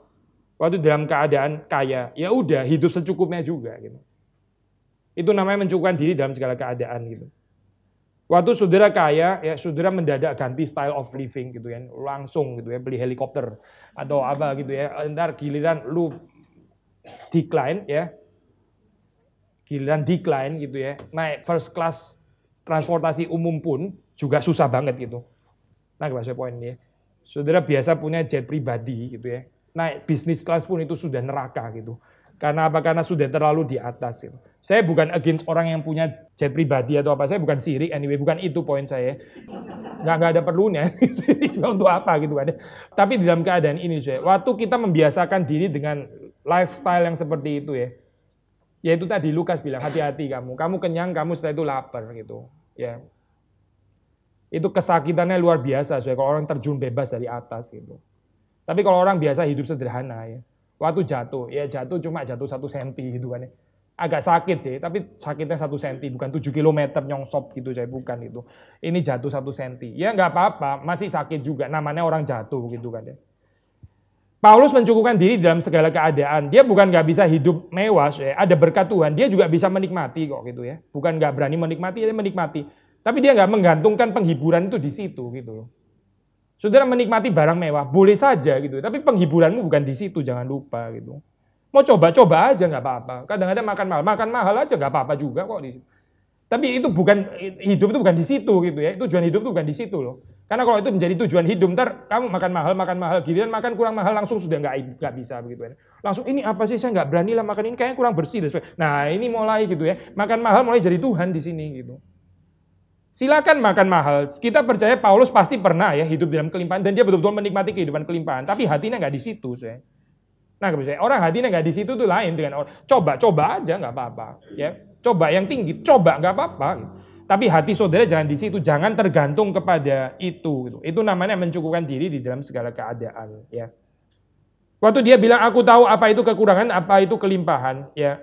A: Waktu dalam keadaan kaya, ya udah hidup secukupnya juga gitu. Itu namanya mencukupkan diri dalam segala keadaan gitu. Waktu saudara kaya, ya saudara mendadak ganti style of living gitu ya, langsung gitu ya, beli helikopter atau apa gitu ya. Ntar giliran lu decline ya. Giliran decline gitu ya, naik first class transportasi umum pun juga susah banget gitu. Nah, maksud poin ini ya. Saudara biasa punya jet pribadi gitu ya, naik bisnis class pun itu sudah neraka gitu. Karena apa? Karena sudah terlalu di atas gitu. Saya bukan against orang yang punya jet pribadi atau apa, saya bukan sirik, anyway, bukan itu poin saya. Nggak ada perlunya, untuk apa gitu kan. Tapi di dalam keadaan ini, waktu kita membiasakan diri dengan lifestyle yang seperti itu ya, yaitu tadi Lukas bilang hati-hati kamu kenyang, kamu setelah itu lapar gitu. Ya, itu kesakitannya luar biasa, kalau orang terjun bebas dari atas gitu. Tapi kalau orang biasa hidup sederhana ya, waktu jatuh cuma jatuh 1 senti gitu kan ya. Agak sakit sih, tapi sakitnya 1 senti, bukan 7 kilometer nyongsop gitu, bukan itu. Ini jatuh 1 senti, ya nggak apa-apa, masih sakit juga, namanya orang jatuh gitu kan ya. Paulus mencukupkan diri dalam segala keadaan. Dia bukan nggak bisa hidup mewah, ada berkat Tuhan. Dia juga bisa menikmati kok gitu ya. Bukan nggak berani menikmati, dia menikmati. Tapi dia nggak menggantungkan penghiburan itu di situ gitu loh. Saudara menikmati barang mewah, boleh saja gitu. Tapi penghiburanmu bukan di situ, jangan lupa gitu. Mau coba-coba aja nggak apa-apa. Kadang-kadang makan mahal aja nggak apa-apa juga kok di situ. Tapi itu bukan, hidup itu bukan di situ gitu ya. Tujuan hidup itu bukan di situ loh. Karena kalau itu menjadi tujuan hidup, ntar kamu makan mahal, giliran makan kurang mahal langsung sudah nggak bisa begitu. Langsung ini apa sih, saya nggak berani lah makan ini, kayaknya kurang bersih. Nah ini mulai gitu ya, makan mahal mulai jadi Tuhan di sini gitu. Silakan makan mahal. Kita percaya Paulus pasti pernah ya hidup dalam kelimpahan dan dia betul-betul menikmati kehidupan kelimpahan. Tapi hatinya nggak di situ, Nah, orang hatinya nggak di situ tuh lain dengan orang. Coba aja nggak apa-apa, ya. Coba yang tinggi, coba nggak apa-apa. Gitu. Tapi hati saudara jangan di situ, jangan tergantung kepada itu. Gitu. Itu namanya mencukupkan diri di dalam segala keadaan. Ya. Waktu dia bilang, aku tahu apa itu kekurangan, apa itu kelimpahan. Ya,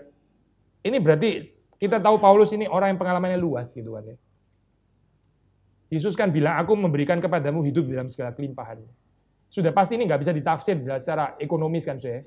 A: ini berarti kita tahu Paulus ini orang yang pengalamannya luas gitu kan ya. Yesus kan bilang, aku memberikan kepadamu hidup dalam segala kelimpahan. Sudah pasti ini nggak bisa ditafsir secara ekonomis kan saya.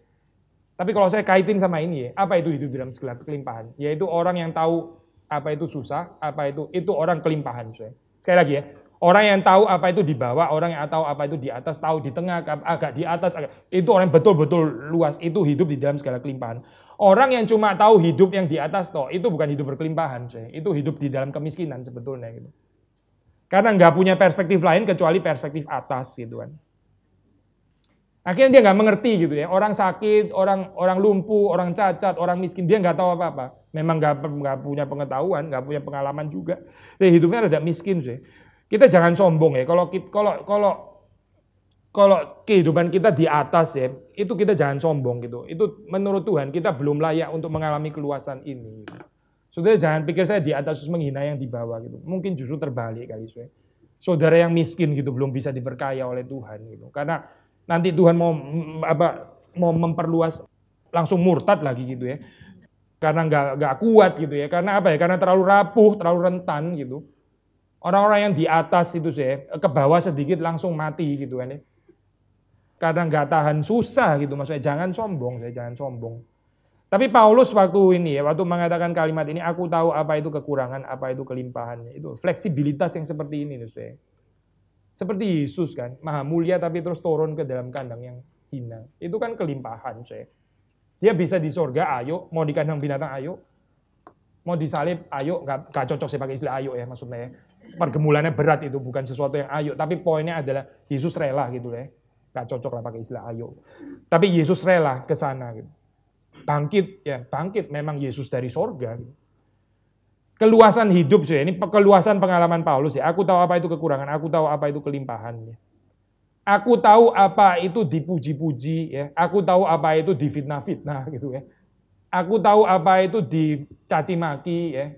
A: Tapi kalau saya kaitin sama ini ya, apa itu hidup dalam segala kelimpahan? Yaitu orang yang tahu apa itu susah, apa itu orang kelimpahan saya. Sekali lagi ya, orang yang tahu apa itu di bawah, orang yang tahu apa itu di atas, tahu di tengah, agak di atas, itu orang yang betul-betul luas, itu hidup di dalam segala kelimpahan. Orang yang cuma tahu hidup yang di atas toh, itu bukan hidup berkelimpahan, saya. Itu hidup di dalam kemiskinan sebetulnya gitu. Karena nggak punya perspektif lain kecuali perspektif atas gitu kan. Akhirnya dia nggak mengerti gitu ya. Orang sakit, orang lumpuh, orang cacat, orang miskin, dia nggak tahu apa-apa. Memang nggak punya pengetahuan, nggak punya pengalaman juga. Jadi hidupnya rada miskin sih. Kita jangan sombong ya. Kalau kehidupan kita di atas ya, itu kita jangan sombong gitu. Itu menurut Tuhan kita belum layak untuk mengalami keluasan ini. Gitu. Saudara jangan pikir saya di atas terus menghina yang di bawah gitu. Mungkin justru terbalik kali saya. Saudara yang miskin gitu belum bisa diberkaya oleh Tuhan gitu. Karena nanti Tuhan mau memperluas langsung murtad lagi gitu ya. Karena nggak kuat gitu ya. Karena apa ya? Karena terlalu rapuh, terlalu rentan gitu. Orang-orang yang di atas itu saya ke bawah sedikit langsung mati gitu kan ya. Karena nggak tahan susah gitu. Maksudnya jangan sombong, jangan sombong. Tapi Paulus waktu ini ya, waktu mengatakan kalimat ini, aku tahu apa itu kekurangan, apa itu kelimpahannya. Itu fleksibilitas yang seperti ini saya. Seperti Yesus kan, maha mulia tapi terus turun ke dalam kandang yang hina. Itu kan kelimpahan saya. Dia bisa di sorga, ayo. Mau di kandang binatang, ayo. Mau disalib, ayo. Gak cocok saya pakai istilah ayo ya maksudnya ya. Pergumulannya berat itu, bukan sesuatu yang ayo. Tapi poinnya adalah Yesus rela gitu ya. Gak cocok lah pakai istilah ayo. Tapi Yesus rela ke sana gitu. Bangkit, ya bangkit. Memang Yesus dari sorga gitu. Keluasan hidup saya, ini keluasan pengalaman Paulus ya. Aku tahu apa itu kekurangan, aku tahu apa itu kelimpahan. Ya. Aku tahu apa itu dipuji-puji, ya. Aku tahu apa itu difitnah-fitnah gitu ya. Aku tahu apa itu dicaci maki, ya.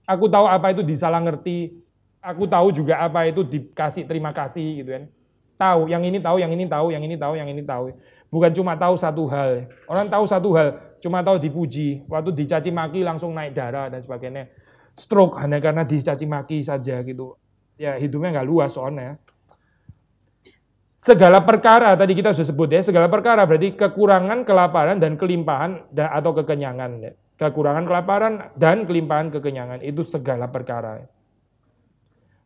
A: Aku tahu apa itu disalah ngerti. Aku tahu juga apa itu dikasih terima kasih gitu kan. Tahu, yang ini tahu, yang ini tahu, yang ini tahu, yang ini tahu. Bukan cuma tahu satu hal. Orang tahu satu hal, cuma tahu dipuji. Waktu dicaci maki langsung naik darah dan sebagainya. Stroke hanya karena dicaci maki saja gitu. Ya hidupnya nggak luas soalnya. Segala perkara tadi kita sudah sebut ya, segala perkara berarti kekurangan, kelaparan dan kelimpahan atau kekenyangan ya. Kekurangan, kelaparan dan kelimpahan kekenyangan itu segala perkara.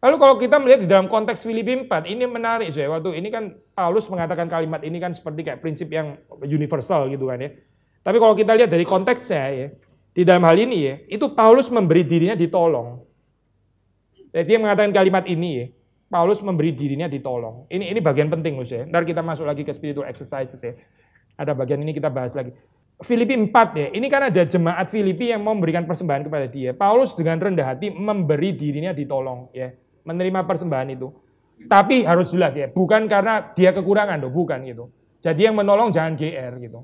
A: Lalu kalau kita melihat di dalam konteks Filipi 4, ini menarik ya. Waktu ini kan Paulus mengatakan kalimat ini kan seperti kayak prinsip yang universal gitu kan ya. Tapi kalau kita lihat dari konteksnya ya, di dalam hal ini ya, itu Paulus memberi dirinya ditolong. Jadi dia mengatakan kalimat ini ya, Paulus memberi dirinya ditolong. Ini bagian penting loh ya. Ntar kita masuk lagi ke spiritual exercises ya. Ada bagian ini kita bahas lagi. Filipi 4 ya, ini kan ada jemaat Filipi yang mau memberikan persembahan kepada dia. Paulus dengan rendah hati memberi dirinya ditolong ya, menerima persembahan itu. Tapi harus jelas ya, bukan karena dia kekurangan loh, bukan gitu. Jadi yang menolong jangan GR gitu.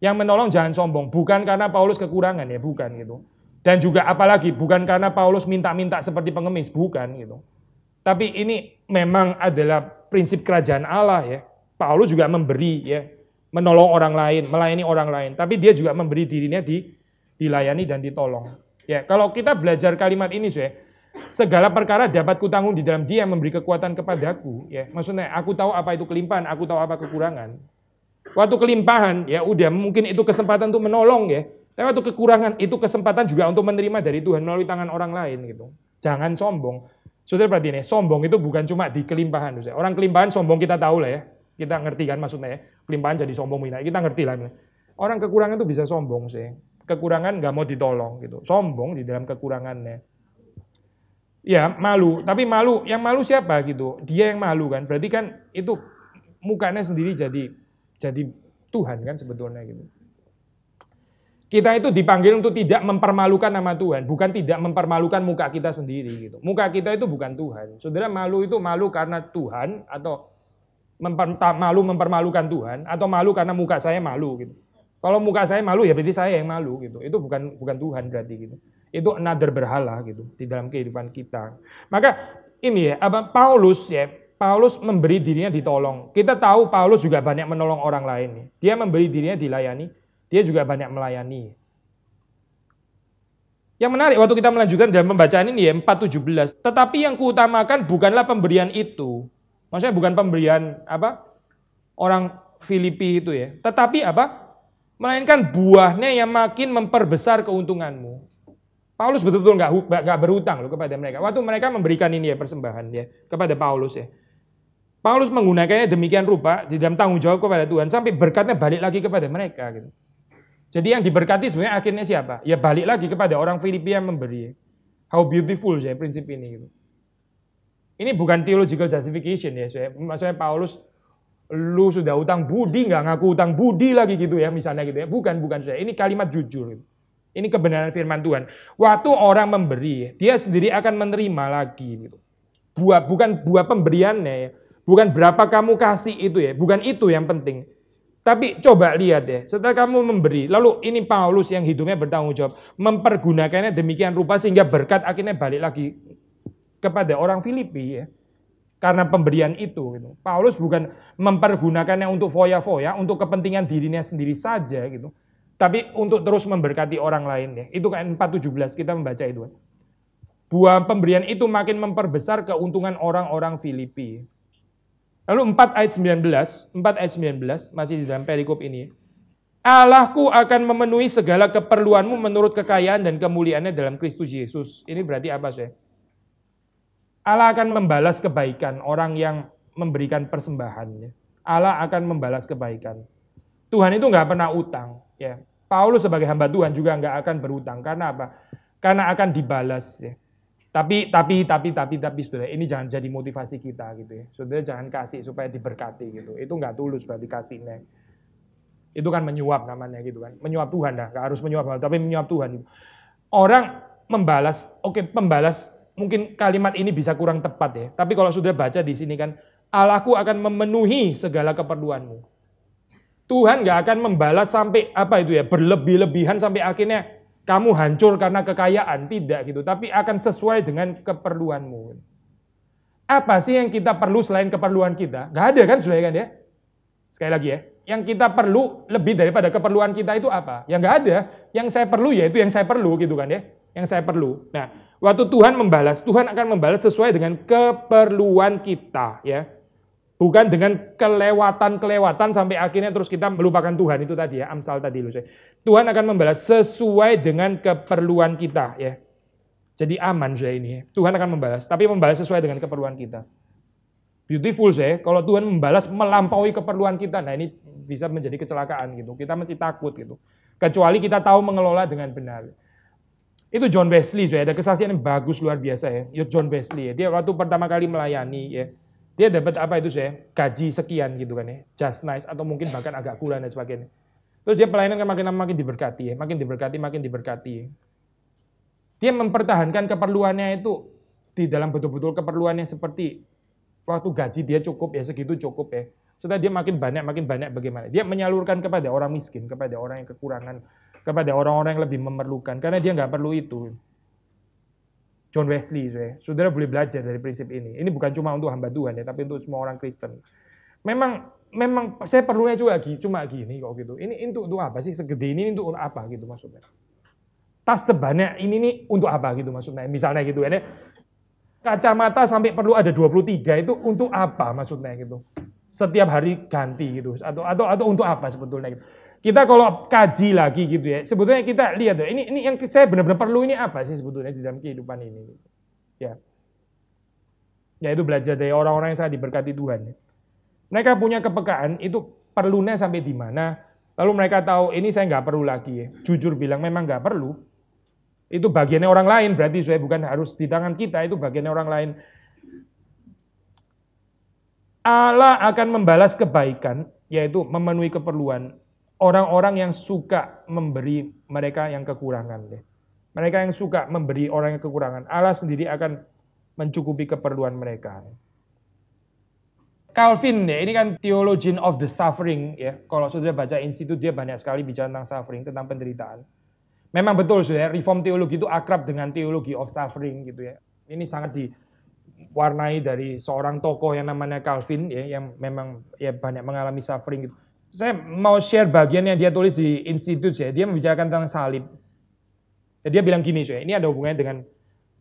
A: Yang menolong jangan sombong, bukan karena Paulus kekurangan ya, bukan gitu. Dan juga apalagi bukan karena Paulus minta-minta seperti pengemis, bukan gitu. Tapi ini memang adalah prinsip kerajaan Allah ya. Paulus juga memberi ya, menolong orang lain, melayani orang lain. Tapi dia juga memberi dirinya dilayani dan ditolong. Ya, kalau kita belajar kalimat ini ya, segala perkara dapat kutanggung di dalam Dia yang memberi kekuatan kepadaku. Ya, maksudnya aku tahu apa itu kelimpahan, aku tahu apa kekurangan. Waktu kelimpahan, ya udah mungkin itu kesempatan untuk menolong ya. Tapi waktu kekurangan, itu kesempatan juga untuk menerima dari Tuhan melalui tangan orang lain gitu. Jangan sombong. Saudara perhatian ya, sombong itu bukan cuma di kelimpahan. Orang kelimpahan sombong kita tahu lah ya. Kita ngerti kan maksudnya ya. Kelimpahan jadi sombong, kita ngerti lah. Orang kekurangan itu bisa sombong sih. Kekurangan nggak mau ditolong gitu. Sombong di dalam kekurangannya. Ya malu, tapi malu, yang malu siapa gitu? Dia yang malu kan. Berarti kan itu mukanya sendiri jadi Tuhan kan sebetulnya gitu. Kita itu dipanggil untuk tidak mempermalukan nama Tuhan, bukan tidak mempermalukan muka kita sendiri gitu. Muka kita itu bukan Tuhan. Saudara malu itu malu karena Tuhan atau malu mempermalukan Tuhan atau malu karena muka saya malu gitu. Kalau muka saya malu ya berarti saya yang malu gitu. Itu bukan Tuhan berarti gitu. itu another berhala gitu di dalam kehidupan kita. Maka ini ya, Paulus memberi dirinya ditolong. Kita tahu Paulus juga banyak menolong orang lain. Dia memberi dirinya dilayani, dia juga banyak melayani. Yang menarik waktu kita melanjutkan dalam pembacaan ini ya 4:17. Tetapi yang kuutamakan bukanlah pemberian itu. Maksudnya bukan pemberian orang Filipi itu ya. Tetapi melainkan buahnya yang makin memperbesar keuntunganmu. Paulus betul-betul nggak berhutang loh kepada mereka. Waktu mereka memberikan ini ya persembahan ya kepada Paulus ya. Paulus menggunakannya demikian rupa di dalam tanggung jawab kepada Tuhan sampai berkatnya balik lagi kepada mereka gitu. Jadi yang diberkati sebenarnya akhirnya siapa? Ya balik lagi kepada orang Filipi yang memberi. How beautiful saya prinsip ini gitu. Ini bukan theological justification ya, maksudnya Paulus lu sudah utang budi nggak ngaku utang budi lagi gitu ya misalnya gitu ya. Bukan saya. Ini kalimat jujur gitu. Ini kebenaran firman Tuhan. Waktu orang memberi, dia sendiri akan menerima lagi gitu. Bukan buah pemberiannya ya. Bukan berapa kamu kasih itu ya, bukan itu yang penting. Tapi coba lihat ya, setelah kamu memberi, lalu ini Paulus yang hidupnya bertanggung jawab, mempergunakannya demikian rupa sehingga berkat akhirnya balik lagi kepada orang Filipi ya. Karena pemberian itu gitu. Paulus bukan mempergunakannya untuk foya-foya, untuk kepentingan dirinya sendiri saja gitu. Tapi untuk terus memberkati orang lain ya. Itu kan 4:17 kita membaca itu. Buah pemberian itu makin memperbesar keuntungan orang-orang Filipi. Lalu 4 ayat 19 masih di dalam perikop ini. Allahku akan memenuhi segala keperluanmu menurut kekayaan dan kemuliaannya dalam Kristus Yesus. Ini berarti apa sih? Allah akan membalas kebaikan orang yang memberikan persembahannya. Allah akan membalas kebaikan. Tuhan itu nggak pernah utang. Ya. Paulus sebagai hamba Tuhan juga nggak akan berutang. Karena apa? Karena akan dibalas. Ya. Tapi saudara, ini jangan jadi motivasi kita gitu ya. Saudara jangan kasih supaya diberkati gitu. Itu nggak tulus berarti kasihnya. Itu kan menyuap namanya gitu kan. Menyuap Tuhan dah, nggak harus menyuap, tapi menyuap Tuhan. Orang membalas, pembalas mungkin kalimat ini bisa kurang tepat ya. Tapi kalau sudah baca di sini kan, Allahku akan memenuhi segala keperluanmu. Tuhan nggak akan membalas sampai berlebih-lebihan sampai akhirnya kamu hancur karena kekayaan, tidak gitu. Tapi akan sesuai dengan keperluanmu. Apa sih yang kita perlu selain keperluan kita? Nggak ada kan saudara kan ya? Sekali lagi ya, yang kita perlu lebih daripada keperluan kita itu apa? Yang nggak ada. Yang saya perlu ya itu yang saya perlu gitu kan ya. Yang saya perlu. Nah, waktu Tuhan membalas, Tuhan akan membalas sesuai dengan keperluan kita ya. Bukan dengan kelewatan sampai akhirnya terus kita melupakan Tuhan itu tadi ya, Amsal tadi loh. Tuhan akan membalas sesuai dengan keperluan kita ya. Jadi aman saya ini ya. Tuhan akan membalas, tapi membalas sesuai dengan keperluan kita. Beautiful saya, kalau Tuhan membalas melampaui keperluan kita, nah ini bisa menjadi kecelakaan gitu. Kita mesti takut gitu. Kecuali kita tahu mengelola dengan benar. Itu John Wesley saya, ada kesaksian yang bagus luar biasa ya. John Wesley ya, dia waktu pertama kali melayani ya. Dia dapat gaji sekian gitu kan ya, just nice atau mungkin bahkan agak kurang dan sebagainya. Terus dia pelayanan kan makin diberkati ya, makin diberkati. Dia mempertahankan keperluannya itu di dalam betul-betul keperluannya seperti waktu gaji dia cukup ya, segitu cukup ya. Setelah dia makin banyak bagaimana? Dia menyalurkan kepada orang miskin, kepada orang yang kekurangan, kepada orang-orang yang lebih memerlukan karena dia nggak perlu itu. John Wesley, saudara boleh belajar dari prinsip ini. Ini bukan cuma untuk hamba Tuhan ya, tapi untuk semua orang Kristen. Memang saya perlunya juga cuma gini kok gitu. Ini untuk apa sih? Segede ini untuk apa gitu maksudnya? Tas sebanyak ini nih untuk apa gitu maksudnya? Misalnya gitu ya. Kacamata sampai perlu ada 23 itu untuk apa maksudnya gitu? Setiap hari ganti gitu atau untuk apa sebetulnya gitu? Kita kalau kaji lagi gitu ya, sebetulnya kita lihat ya, ini yang saya benar-benar perlu ini apa sih sebetulnya di dalam kehidupan ini? Ya, itu belajar dari orang-orang yang sangat diberkati Tuhan. Mereka punya kepekaan itu perlunya sampai di mana, lalu mereka tahu ini saya nggak perlu lagi ya. Jujur bilang memang nggak perlu. Itu bagiannya orang lain, berarti saya bukan harus di tangan kita, itu bagiannya orang lain. Allah akan membalas kebaikan, yaitu memenuhi keperluan orang-orang yang suka memberi mereka yang kekurangan. Mereka yang suka memberi orang yang kekurangan, Allah sendiri akan mencukupi keperluan mereka. Calvin ya, ini kan theologian of the suffering ya. Kalau sudah baca institut dia banyak sekali bicara tentang suffering, tentang penderitaan. Memang betul ya, reform teologi itu akrab dengan teologi of suffering gitu ya. Ini sangat diwarnai dari seorang tokoh yang namanya Calvin ya, yang memang ya banyak mengalami suffering gitu. Saya mau share bagian yang dia tulis di Institute ya, dia membicarakan tentang salib. Dia bilang gini ya, ini ada hubungannya dengan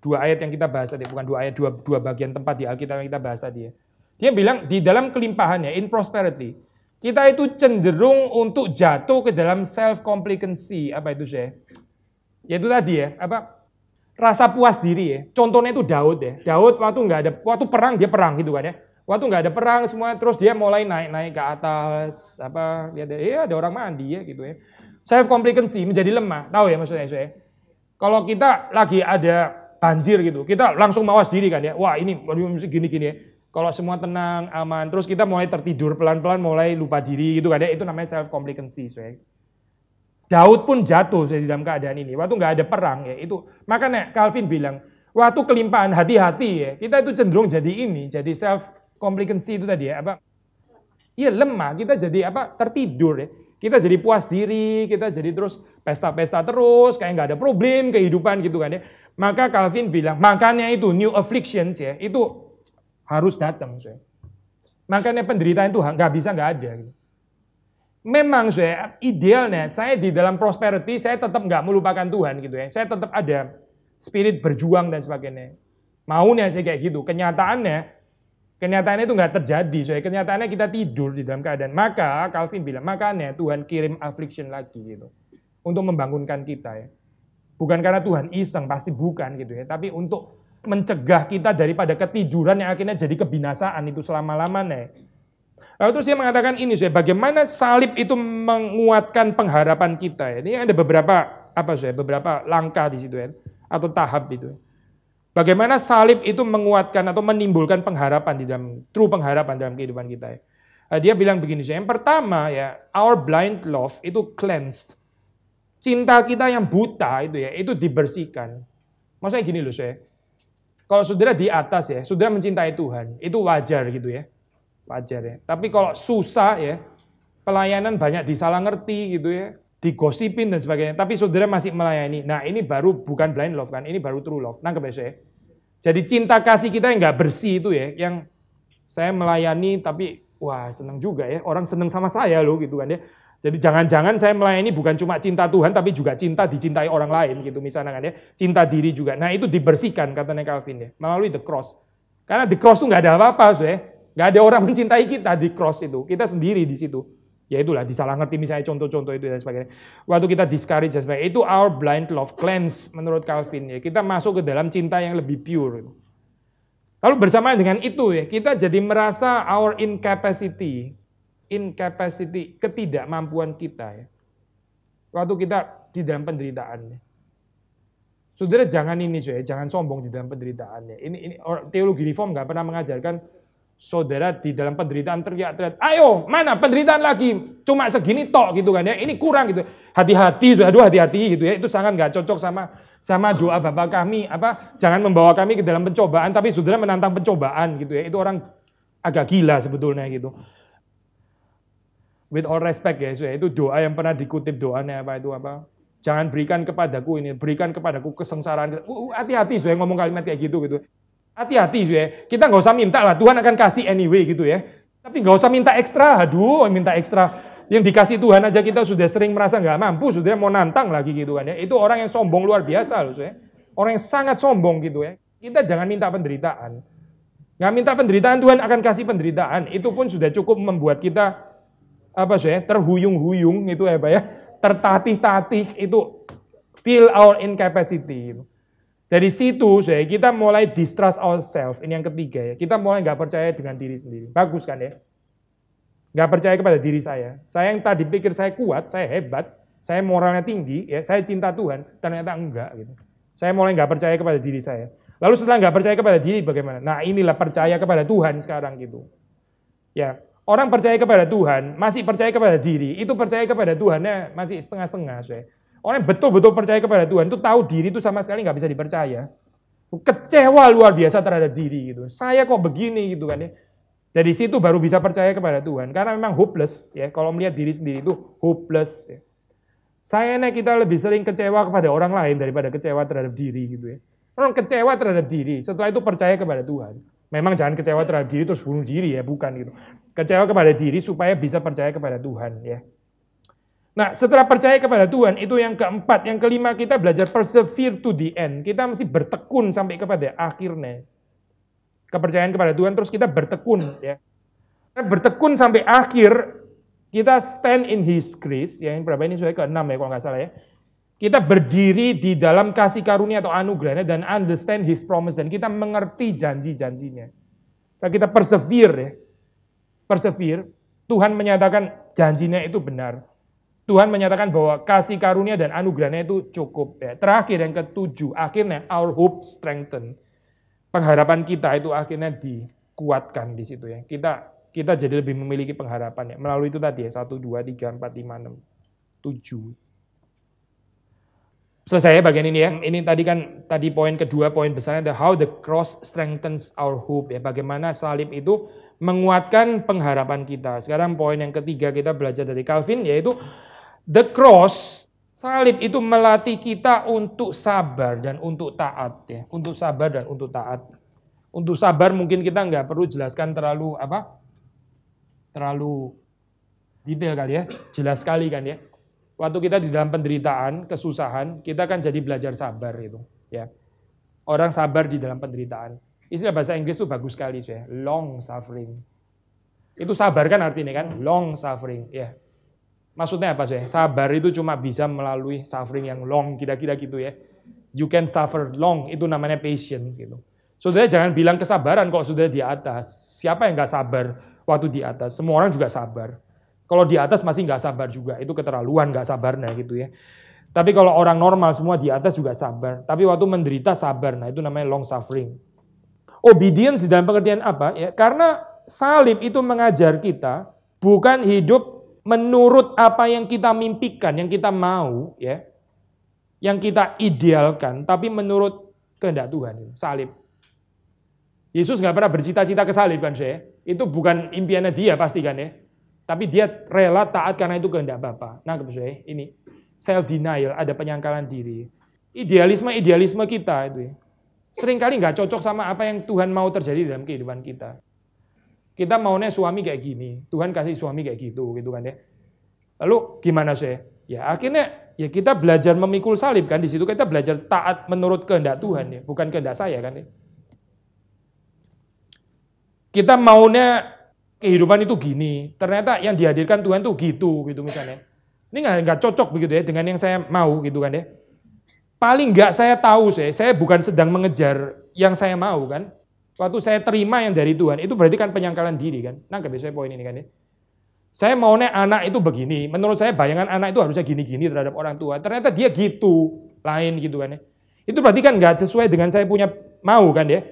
A: dua ayat yang kita bahas tadi, bukan dua ayat, dua bagian tempat di Alkitab yang kita bahas tadi ya. Dia bilang di dalam kelimpahannya, in prosperity, kita itu cenderung untuk jatuh ke dalam self-complacency. Apa itu saya? Yaitu tadi ya, rasa puas diri ya. Contohnya itu Daud ya. Daud waktu perang dia perang gitu kan ya. Waktu nggak ada perang semua, terus dia mulai naik ke atas, ada orang mandi ya gitu ya. Self-complacency, menjadi lemah. Tahu ya maksudnya saya? Kalau kita lagi ada banjir gitu, kita langsung mawas diri kan ya. Wah ini gini-gini ya. Kalau semua tenang, aman, terus kita mulai tertidur pelan-pelan, mulai lupa diri gitu kan ya. Itu namanya self-complacency. Daud pun jatuh di dalam keadaan ini. Waktu nggak ada perang ya itu. Makanya Calvin bilang, waktu kelimpahan hati-hati ya. Kita itu cenderung jadi self-complacency itu tadi ya. Iya lemah, kita jadi tertidur ya. Kita jadi puas diri, kita jadi terus pesta-pesta terus, kayak nggak ada problem kehidupan gitu kan ya. Maka Calvin bilang, makanya itu new afflictions ya, itu harus datang. Makanya penderitaan itu nggak bisa nggak ada. Gitu. Memang idealnya saya di dalam prosperity saya tetap nggak melupakan Tuhan gitu ya. Saya tetap ada spirit berjuang dan sebagainya. Maunya saya kayak gitu. Kenyataannya itu nggak terjadi. Kenyataannya kita tidur di dalam keadaan. Maka Calvin bilang makanya Tuhan kirim affliction lagi gitu untuk membangunkan kita ya. Bukan karena Tuhan iseng, pasti bukan gitu ya. Tapi untuk mencegah kita daripada ketiduran yang akhirnya jadi kebinasaan itu selama-lamanya. Lalu terus dia mengatakan ini, bagaimana salib itu menguatkan pengharapan kita. Ini ada beberapa langkah di situ ya, atau tahap itu. Bagaimana salib itu menguatkan atau menimbulkan pengharapan di dalam true pengharapan dalam kehidupan kita. Dia bilang begini, yang pertama ya, our blind love itu cleansed. Cinta kita yang buta itu ya, itu dibersihkan. Maksudnya gini loh, kalau saudara di atas ya, saudara mencintai Tuhan, itu wajar gitu ya. Wajar ya. Tapi kalau susah ya, pelayanan banyak disalah ngerti gitu ya, digosipin dan sebagainya. Tapi saudara masih melayani. Nah ini baru bukan blind love kan, ini baru true love. Nangkep ya. Jadi cinta kasih kita yang nggak bersih itu ya, yang saya melayani tapi wah senang juga ya, orang senang sama saya loh gitu kan ya. Jadi jangan-jangan saya melayani bukan cuma cinta Tuhan, tapi juga cinta dicintai orang lain gitu misalnya kan ya. Cinta diri juga. Nah itu dibersihkan katanya Calvin ya, melalui the cross. Karena the cross itu nggak ada apa-apa nggak ada orang mencintai kita di cross itu. Kita sendiri di situ. Ya itulah, disalah ngerti misalnya contoh-contoh itu dan sebagainya. Waktu kita discourage dan sebagainya. Itu our blind love cleanse menurut Calvin. Ya. Kita masuk ke dalam cinta yang lebih pure. Lalu bersamaan dengan itu ya, kita jadi merasa our incapacity, ketidakmampuan kita. Ya. Waktu kita di dalam penderitaan. Saudara jangan jangan sombong di dalam penderitaan. Ya. Ini teologi reform nggak pernah mengajarkan saudara di dalam penderitaan teriak-teriak, ayo mana penderitaan lagi, cuma segini tok gitu kan ya, ini kurang gitu. Hati-hati, hati-hati gitu ya, itu sangat nggak cocok sama doa Bapa kami, jangan membawa kami ke dalam pencobaan, tapi saudara menantang pencobaan gitu ya, itu orang agak gila sebetulnya gitu. With all respect ya, itu doa yang pernah dikutip doanya jangan berikan kepadaku ini, berikan kepadaku kesengsaraan. Hati-hati ngomong kalimat kayak gitu. Hati-hati kita nggak usah minta lah, Tuhan akan kasih anyway gitu ya. Tapi nggak usah minta ekstra, minta ekstra. Yang dikasih Tuhan aja kita sudah sering merasa nggak mampu, sudah mau nantang lagi gitu kan ya. Itu orang yang sombong luar biasa loh Orang yang sangat sombong gitu ya. Kita jangan minta penderitaan. Nggak minta penderitaan, Tuhan akan kasih penderitaan. Itu pun sudah cukup membuat kita terhuyung-huyung gitu ya. Tertatih-tatih itu feel our incapacity gitu. Dari situ kita mulai distrust ourselves. Ini yang ketiga ya. Kita mulai nggak percaya dengan diri sendiri. Bagus kan ya? Nggak percaya kepada diri saya. Saya yang tadi pikir saya kuat, saya hebat, saya moralnya tinggi, ya saya cinta Tuhan. Ternyata enggak gitu. Saya mulai nggak percaya kepada diri saya. Lalu setelah nggak percaya kepada diri bagaimana? Nah inilah percaya kepada Tuhan sekarang gitu. Ya orang percaya kepada Tuhan, masih percaya kepada diri, itu percaya kepada Tuhannya masih setengah-setengah. Orang yang betul-betul percaya kepada Tuhan itu tahu diri itu sama sekali nggak bisa dipercaya. Kecewa luar biasa terhadap diri gitu. Saya kok begini gitu kan ya. Dari situ baru bisa percaya kepada Tuhan. Karena memang hopeless ya. Kalau melihat diri sendiri itu hopeless ya. Sayangnya kita lebih sering kecewa kepada orang lain daripada kecewa terhadap diri gitu ya. Orang kecewa terhadap diri, setelah itu percaya kepada Tuhan. Memang jangan kecewa terhadap diri terus bunuh diri ya, bukan gitu. Kecewa kepada diri supaya bisa percaya kepada Tuhan ya. Nah, setelah percaya kepada Tuhan, itu yang keempat. Yang kelima, kita belajar persevere to the end. Kita mesti bertekun sampai kepada akhirnya. Kepercayaan kepada Tuhan, terus kita bertekun ya. Bertekun sampai akhir, kita stand in His grace, ya, yang berapa ini sudah ke-6 ya kalau nggak salah ya. Kita berdiri di dalam kasih karunia atau anugerahnya dan understand His promise, dan kita mengerti janji-janjinya. Kita persevere ya. Persevere, Tuhan menyatakan janjinya itu benar. Tuhan menyatakan bahwa kasih karunia dan anugerahnya itu cukup. Ya. Terakhir yang ketujuh, akhirnya our hope strengthen. Pengharapan kita itu akhirnya dikuatkan di situ ya. Kita jadi lebih memiliki pengharapan ya. Melalui itu tadi ya, 1, 2, 3, 4, 5, 6, 7. Selesai ya bagian ini ya. Ini tadi poin kedua, poin besarnya, how the cross strengthens our hope ya. Bagaimana salib itu menguatkan pengharapan kita. Sekarang poin yang ketiga kita belajar dari Calvin, yaitu the cross, salib itu melatih kita untuk sabar dan untuk taat ya. Untuk sabar dan untuk taat. Untuk sabar mungkin kita nggak perlu jelaskan terlalu detail kali ya, jelas sekali kan ya. Waktu kita di dalam penderitaan, kesusahan, kita kan jadi belajar sabar itu ya. Orang sabar di dalam penderitaan. Istilah bahasa Inggris itu bagus sekali ya, long suffering. Itu sabar kan artinya kan, long suffering ya. Maksudnya apa sih? Sabar itu cuma bisa melalui suffering yang long, kira-kira gitu ya. You can suffer long, itu namanya patience gitu. Saudara jangan bilang kesabaran kalau sudah di atas. Siapa yang nggak sabar waktu di atas? Semua orang juga sabar. Kalau di atas masih nggak sabar juga, itu keterlaluan nggak sabarnya gitu ya. Tapi kalau orang normal semua di atas juga sabar. Tapi waktu menderita sabar, nah itu namanya long suffering. Obedience di dalam pengertian apa? Ya, karena salib itu mengajar kita bukan hidup menurut apa yang kita mimpikan, yang kita mau, ya, yang kita idealkan, tapi menurut kehendak Tuhan. Salib. Yesus nggak pernah bercita-cita ke salib kan, saya. Itu bukan impiannya dia pasti kan ya. Tapi dia rela taat karena itu kehendak Bapa. Nah, saya ini self denial, ada penyangkalan diri. Idealisme kita itu ya. Seringkali nggak cocok sama apa yang Tuhan mau terjadi dalam kehidupan kita. Kita maunya suami kayak gini, Tuhan kasih suami kayak gitu kan ya. Lalu gimana saya? Ya akhirnya ya kita belajar memikul salib kan, di situ kita belajar taat menurut kehendak Tuhan ya, bukan kehendak saya kan ya. Kita maunya kehidupan itu gini, ternyata yang dihadirkan Tuhan tuh gitu misalnya. Ini nggak cocok begitu ya dengan yang saya mau gitu kan ya. Paling nggak saya tahu saya bukan sedang mengejar yang saya mau kan. Waktu saya terima yang dari Tuhan, itu berarti kan penyangkalan diri kan. Nangkep saya poin ini kan ya. Saya maunya anak itu begini, menurut saya bayangan anak itu harusnya gini-gini terhadap orang tua. Ternyata dia gitu, lain gitu kan ya. Itu berarti kan nggak sesuai dengan saya punya mau kan ya.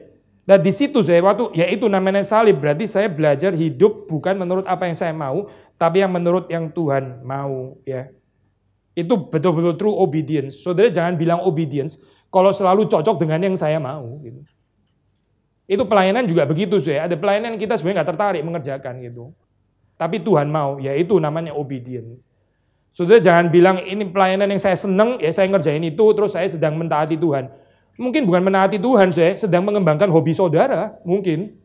A: Dan di situ saya waktu, ya itu namanya salib, berarti saya belajar hidup bukan menurut apa yang saya mau, tapi yang menurut yang Tuhan mau ya. Itu betul-betul true obedience. Saudara jangan bilang obedience kalau selalu cocok dengan yang saya mau gitu. Itu pelayanan juga begitu saya. Ada pelayanan kita sebenarnya nggak tertarik mengerjakan gitu. Tapi Tuhan mau, ya itu namanya obedience. Saudara jangan bilang ini pelayanan yang saya senang, ya saya ngerjain itu, terus saya sedang mentaati Tuhan. Mungkin bukan menaati Tuhan, saya sedang mengembangkan hobi saudara, mungkin.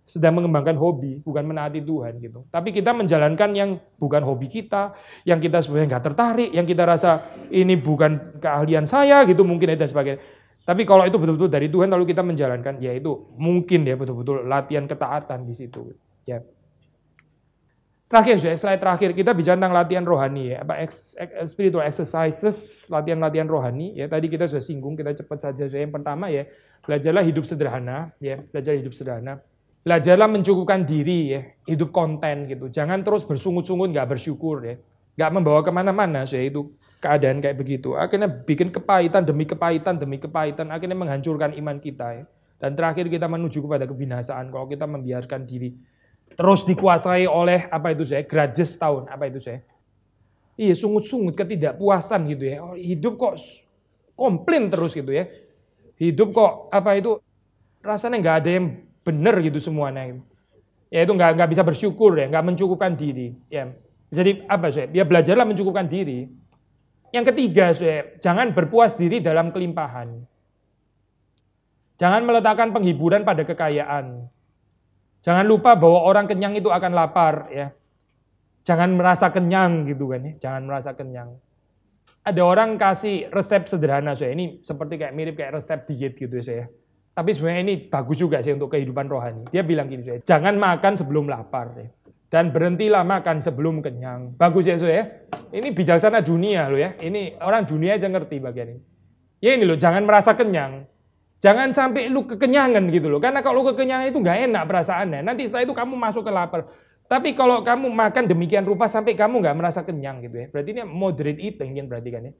A: Sedang mengembangkan hobi, bukan menaati Tuhan gitu. Tapi kita menjalankan yang bukan hobi kita, yang kita sebenarnya nggak tertarik, yang kita rasa ini bukan keahlian saya gitu mungkin dan sebagainya. Tapi kalau itu betul-betul dari Tuhan lalu kita menjalankan, ya itu mungkin ya betul-betul latihan ketaatan di situ. Ya. Terakhir, slide terakhir kita bicara tentang latihan rohani ya, apa spiritual exercises, latihan-latihan rohani ya. Tadi kita sudah singgung, kita cepat saja. Yang pertama ya, belajarlah hidup sederhana ya, belajar hidup sederhana. Belajarlah mencukupkan diri ya, hidup konten gitu. Jangan terus bersungut-sungut, nggak bersyukur ya. Nggak membawa kemana-mana ya itu keadaan kayak begitu. Akhirnya bikin kepahitan demi kepahitan, akhirnya menghancurkan iman kita ya. Dan terakhir kita menuju kepada kebinasaan kalau kita membiarkan diri terus dikuasai oleh apa itu saya, grudges tahun, apa itu saya. Iya, sungut-sungut, ketidakpuasan gitu ya. Hidup kok komplain terus gitu ya. Hidup kok apa itu rasanya nggak ada yang benar gitu semuanya. Ya itu nggak bisa bersyukur ya, nggak mencukupkan diri. Ya. Jadi apa saya? Ya belajarlah mencukupkan diri. Yang ketiga saya, jangan berpuas diri dalam kelimpahan. Jangan meletakkan penghiburan pada kekayaan. Jangan lupa bahwa orang kenyang itu akan lapar ya. Jangan merasa kenyang gitu kan ya. Jangan merasa kenyang. Ada orang kasih resep sederhana saya. Ini seperti kayak mirip kayak resep diet gitu saya. Tapi sebenarnya ini bagus juga sih untuk kehidupan rohani. Dia bilang gini saya, jangan makan sebelum lapar ya. Dan berhentilah makan sebelum kenyang. Bagus ya saya. Ini bijaksana dunia loh ya. Ini orang dunia aja ngerti bagian ini. Ya ini loh, jangan merasa kenyang. Jangan sampai lu kekenyangan gitu loh. Karena kalau lu kekenyangan itu nggak enak perasaannya. Nanti setelah itu kamu masuk ke lapar. Tapi kalau kamu makan demikian rupa sampai kamu nggak merasa kenyang gitu ya. Berarti ini moderate eating yang berarti kan ya.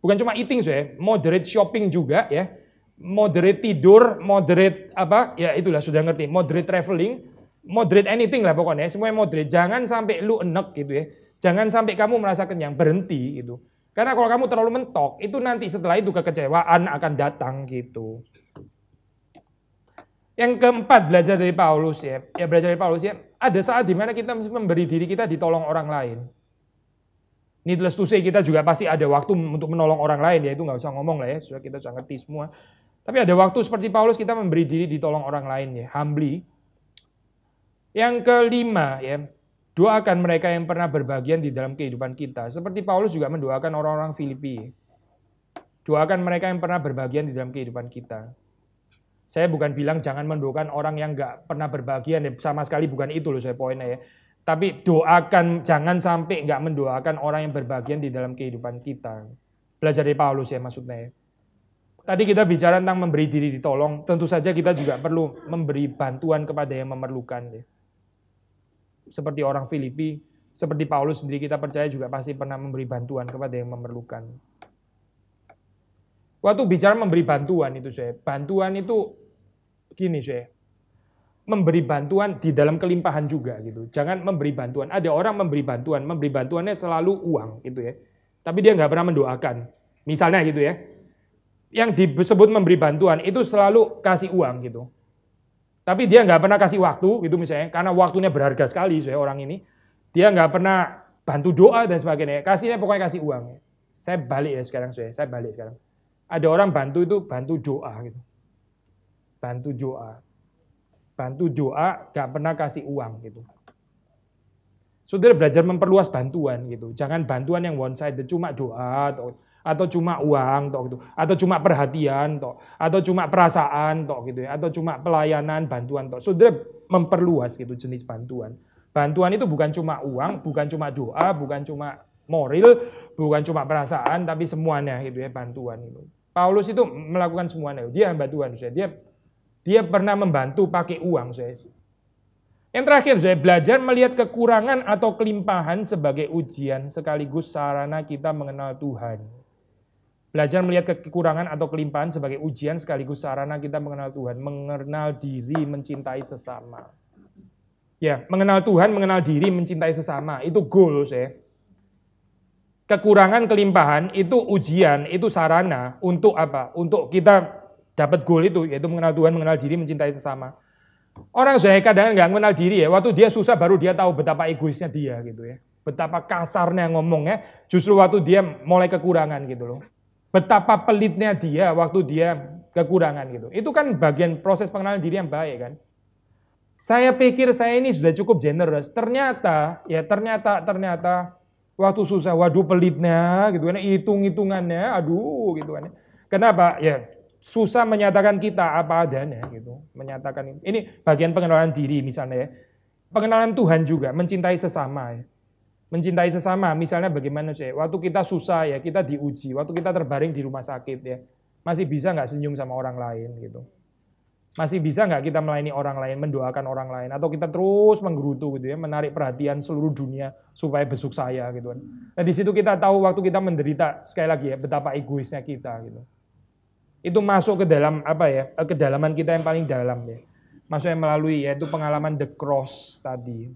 A: Bukan cuma eating saya, moderate shopping juga ya. Moderate tidur, moderate apa? Ya itulah sudah ngerti. Moderate traveling, moderate anything lah pokoknya. Semuanya moderate. Jangan sampai lu enek gitu ya. Jangan sampai kamu merasa kenyang, berhenti gitu. Karena kalau kamu terlalu mentok, itu nanti setelah itu kekecewaan akan datang gitu. Yang keempat, belajar dari Paulus ya. Ya belajar dari Paulus ya. Ada saat dimana kita mesti memberi diri kita ditolong orang lain. Needless to say, kita juga pasti ada waktu untuk menolong orang lain ya. Itu nggak usah ngomong lah ya. Sudah kita sudah ngerti semua. Tapi ada waktu seperti Paulus kita memberi diri ditolong orang lain ya. Humbly. Yang kelima ya. Doakan mereka yang pernah berbagian di dalam kehidupan kita. Seperti Paulus juga mendoakan orang-orang Filipi. Doakan mereka yang pernah berbagian di dalam kehidupan kita. Saya bukan bilang jangan mendoakan orang yang nggak pernah berbagian, ya. Sama sekali bukan itu loh saya poinnya ya. Tapi doakan, jangan sampai nggak mendoakan orang yang berbagian di dalam kehidupan kita. Belajar dari Paulus ya maksudnya ya. Tadi kita bicara tentang memberi diri ditolong, tentu saja kita juga perlu memberi bantuan kepada yang memerlukan ya. Seperti orang Filipi, seperti Paulus sendiri kita percaya juga pasti pernah memberi bantuan kepada yang memerlukan. Waktu bicara memberi bantuan itu saya, bantuan itu gini saya, memberi bantuan di dalam kelimpahan juga gitu. Jangan memberi bantuan. Ada orang memberi bantuannya selalu uang gitu ya. Tapi dia nggak pernah mendoakan. Misalnya gitu ya. Yang disebut memberi bantuan itu selalu kasih uang gitu. Tapi dia nggak pernah kasih waktu gitu misalnya, karena waktunya berharga sekali saya orang ini. Dia nggak pernah bantu doa dan sebagainya. Kasihnya pokoknya kasih uang. Saya balik ya sekarang saya balik sekarang. Ada orang bantu itu bantu doa gitu. Bantu doa. Bantu doa, gak pernah kasih uang gitu. Saudara belajar memperluas bantuan gitu. Jangan bantuan yang one sided, cuma doa atau cuma uang gitu, atau cuma perhatian atau cuma perasaan gitu ya, atau cuma pelayanan bantuan Saudara memperluas gitu jenis bantuan. Bantuan itu bukan cuma uang, bukan cuma doa, bukan cuma moral, bukan cuma perasaan, tapi semuanya gitu ya, bantuan itu. Paulus itu melakukan semuanya, dia hamba Tuhan, dia pernah membantu pakai uang. Yang terakhir, saya belajar melihat kekurangan atau kelimpahan sebagai ujian sekaligus sarana kita mengenal Tuhan. Belajar melihat kekurangan atau kelimpahan sebagai ujian sekaligus sarana kita mengenal Tuhan, mengenal diri, mencintai sesama. Ya, mengenal Tuhan, mengenal diri, mencintai sesama, itu goal saya. Kekurangan, kelimpahan itu ujian, itu sarana untuk apa? Untuk kita dapat goal itu, yaitu mengenal Tuhan, mengenal diri, mencintai sesama. Orang saya kadang nggak mengenal diri ya, waktu dia susah baru dia tahu betapa egoisnya dia gitu ya. Betapa kasarnya ngomongnya, justru waktu dia mulai kekurangan gitu loh. Betapa pelitnya dia waktu dia kekurangan gitu. Itu kan bagian proses pengenalan diri yang baik kan. Saya pikir saya ini sudah cukup generous. Ternyata waktu susah, waduh pelitnya gitu kan, hitung-hitungannya, aduh gitu kan. Kenapa? Ya susah menyatakan kita apa adanya gitu. Menyatakan ini bagian pengenalan diri misalnya ya. Pengenalan Tuhan juga, mencintai sesama ya. Mencintai sesama misalnya bagaimana sih? Waktu kita susah ya, kita diuji, waktu kita terbaring di rumah sakit ya. Masih bisa nggak senyum sama orang lain gitu. Masih bisa nggak kita melayani orang lain, mendoakan orang lain, atau kita terus menggerutu gitu ya, menarik perhatian seluruh dunia supaya besuk saya gitu kan. Nah di situ kita tahu waktu kita menderita, sekali lagi ya, betapa egoisnya kita gitu. Itu masuk ke dalam apa ya, kedalaman kita yang paling dalam ya. Maksudnya melalui yaitu pengalaman the cross tadi.